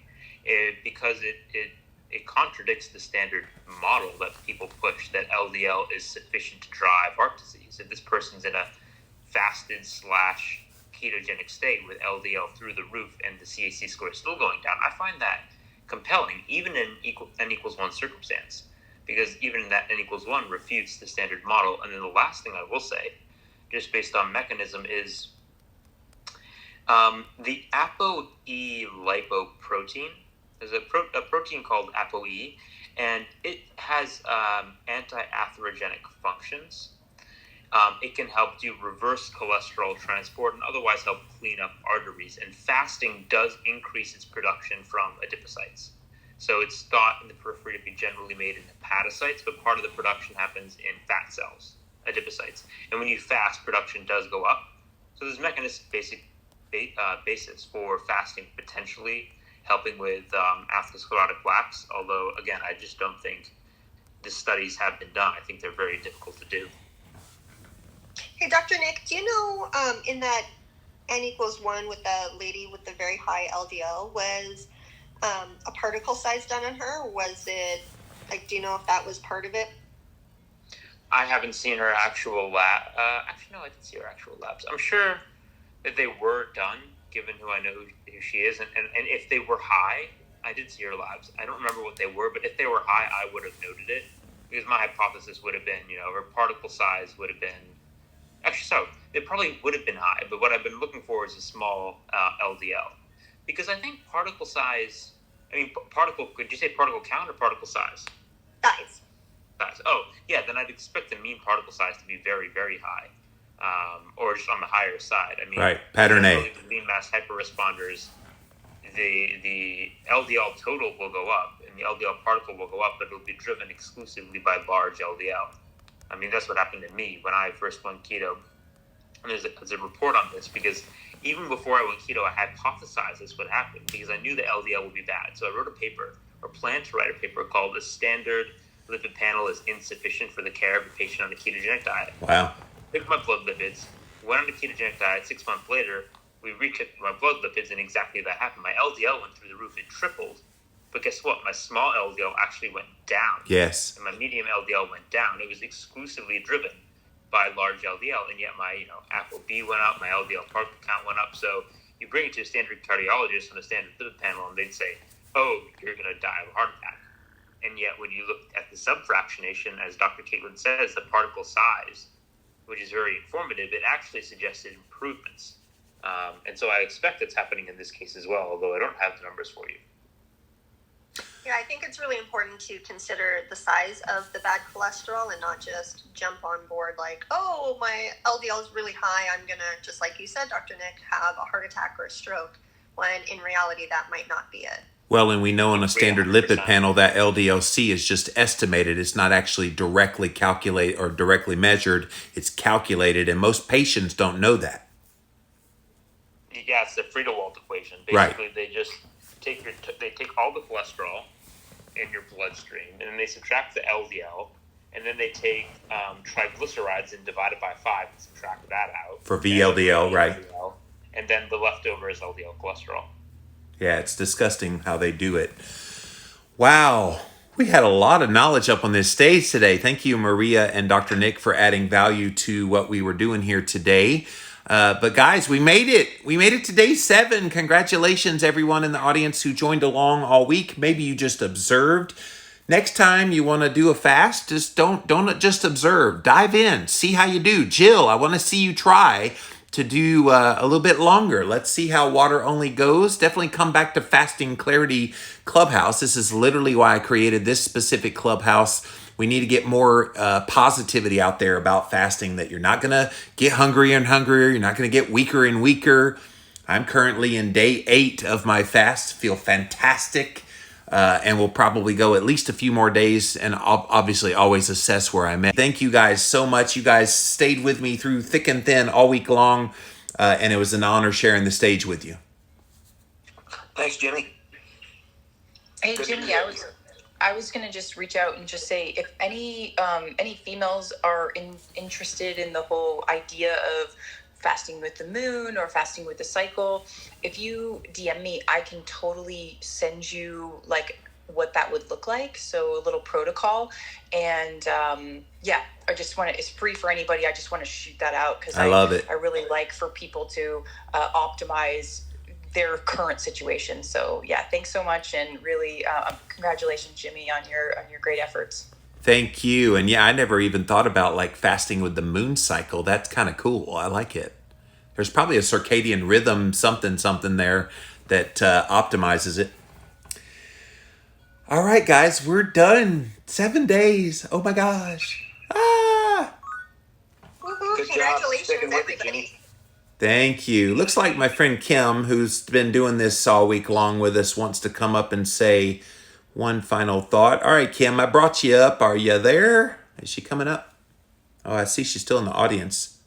because it contradicts the standard model that people push, that LDL is sufficient to drive heart disease. If this person's in a fasted / ketogenic state with LDL through the roof and the CAC score is still going down, I find that compelling, even in N=1 circumstance, because even in that N=1 refutes the standard model. And then the last thing I will say, just based on mechanism, is the ApoE lipoprotein. There's a protein called ApoE, and it has anti-atherogenic functions. It can help do reverse cholesterol transport and otherwise help clean up arteries. And fasting does increase its production from adipocytes. So it's thought in the periphery to be generally made in hepatocytes, but part of the production happens in fat cells, adipocytes. And when you fast, production does go up. So there's mechanistic basis for fasting potentially helping with atherosclerotic plaques, although, again, I just don't think the studies have been done. I think they're very difficult to do. Hey, Dr. Nick, do you know in that N=1 with the lady with the very high LDL, was a particle size done on her? Was it, do you know if that was part of it? I haven't seen her actual lab. Actually, no, I didn't see her actual labs. I'm sure that they were done, given who I know who she is. And if they were high, I did see her labs. I don't remember what they were, but if they were high, I would have noted it. Because my hypothesis would have been, her particle size would have been... Actually, so it probably would have been high, but what I've been looking for is a small LDL. Because I think particle size... could you say particle count or particle size? Size. Oh, yeah, then I'd expect the mean particle size to be very, very high. Or just on the higher side. Right, pattern A. The lean mass hyperresponders, the LDL total will go up, and the LDL particle will go up, but it'll be driven exclusively by large LDL. That's what happened to me when I first went keto. And there's a report on this, because even before I went keto, I hypothesized this would happen, because I knew the LDL would be bad. So I wrote a paper, or planned to write a paper, called "The Standard Lipid Panel is Insufficient for the Care of a Patient on a Ketogenic Diet." Wow. Took my blood lipids, went on a ketogenic diet. 6 months later, we rechecked my blood lipids, and exactly that happened. My LDL went through the roof. It tripled. But guess what? My small LDL actually went down. Yes. And my medium LDL went down. It was exclusively driven by large LDL, and yet my ApoB went up, my LDL particle count went up. So you bring it to a standard cardiologist on a standard lipid panel, and they'd say, "Oh, you're going to die of a heart attack." And yet, when you look at the subfractionation, as Dr. Caitlin says, the particle size, which is very informative, it actually suggested improvements. And so I expect it's happening in this case as well, although I don't have the numbers for you. Yeah, I think it's really important to consider the size of the bad cholesterol and not just jump on board like, oh, my LDL is really high, I'm going to, just like you said, Dr. Nick, have a heart attack or a stroke, when in reality that might not be it. Well, and we know on a standard 100%. lipid panel that LDL-C is just estimated. It's not actually directly calculated or directly measured. It's calculated, and most patients don't know that. Yeah, it's the Friedewald equation. Right. Basically, they just take all the cholesterol in your bloodstream, and then they subtract the LDL, and then they take triglycerides and divide it by 5 and subtract that out. For VLDL, right. And then the leftover is LDL cholesterol. Yeah, it's disgusting how they do it. Wow. We had a lot of knowledge up on this stage today. Thank you, Maria and Dr. Nick, for adding value to what we were doing here today. But guys, we made it. We made it to day 7. Congratulations, everyone in the audience who joined along all week. Maybe you just observed. Next time you want to do a fast, just don't just observe. Dive in. See how you do. Jill, I want to see you try to do a little bit longer. Let's see how water only goes. Definitely come back to Fasting Clarity Clubhouse. This is literally why I created this specific clubhouse. We need to get more positivity out there about fasting, that you're not going to get hungrier and hungrier. You're not going to get weaker and weaker. I'm currently in day 8 of my fast. Feel fantastic. And we'll probably go at least a few more days, and I'll obviously always assess where I'm at. Thank you guys so much. You guys stayed with me through thick and thin all week long, and it was an honor sharing the stage with you. Thanks, Jimmy. Hey, Jimmy, I was gonna just reach out and just say, if any females are interested in the whole idea of fasting with the moon or fasting with the cycle, if you DM me, I can totally send you like what that would look like. So a little protocol. And I just want to, it's free for anybody. I just want to shoot that out because I love it. I really like for people to optimize their current situation. So yeah, thanks so much. And really congratulations, Jimmy, on your great efforts. Thank you. And yeah, I never even thought about like fasting with the moon cycle. That's kind of cool. I like it. There's probably a circadian rhythm, something there that optimizes it. All right, guys, we're done. 7 days. Oh my gosh. Woohoo, Good job congratulations, sticking with it, everybody. Jimmy. Thank you. Looks like my friend Kim, who's been doing this all week long with us, wants to come up and say one final thought. All right, Kim, I brought you up. Are you there? Is she coming up? Oh, I see she's still in the audience.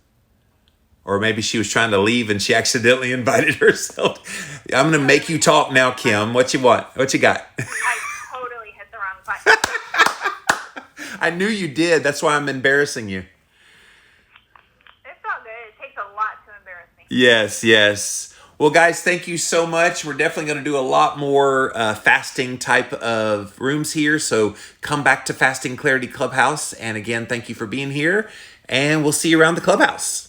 Or maybe she was trying to leave and she accidentally invited herself. I'm going to make you talk now, Kim. What you want? What you got? I totally hit the wrong button. I knew you did. That's why I'm embarrassing you. It's all good. It takes a lot to embarrass me. Yes. Well, guys, thank you so much. We're definitely going to do a lot more fasting type of rooms here. So come back to Fasting Clarity Clubhouse. And again, thank you for being here. And we'll see you around the clubhouse.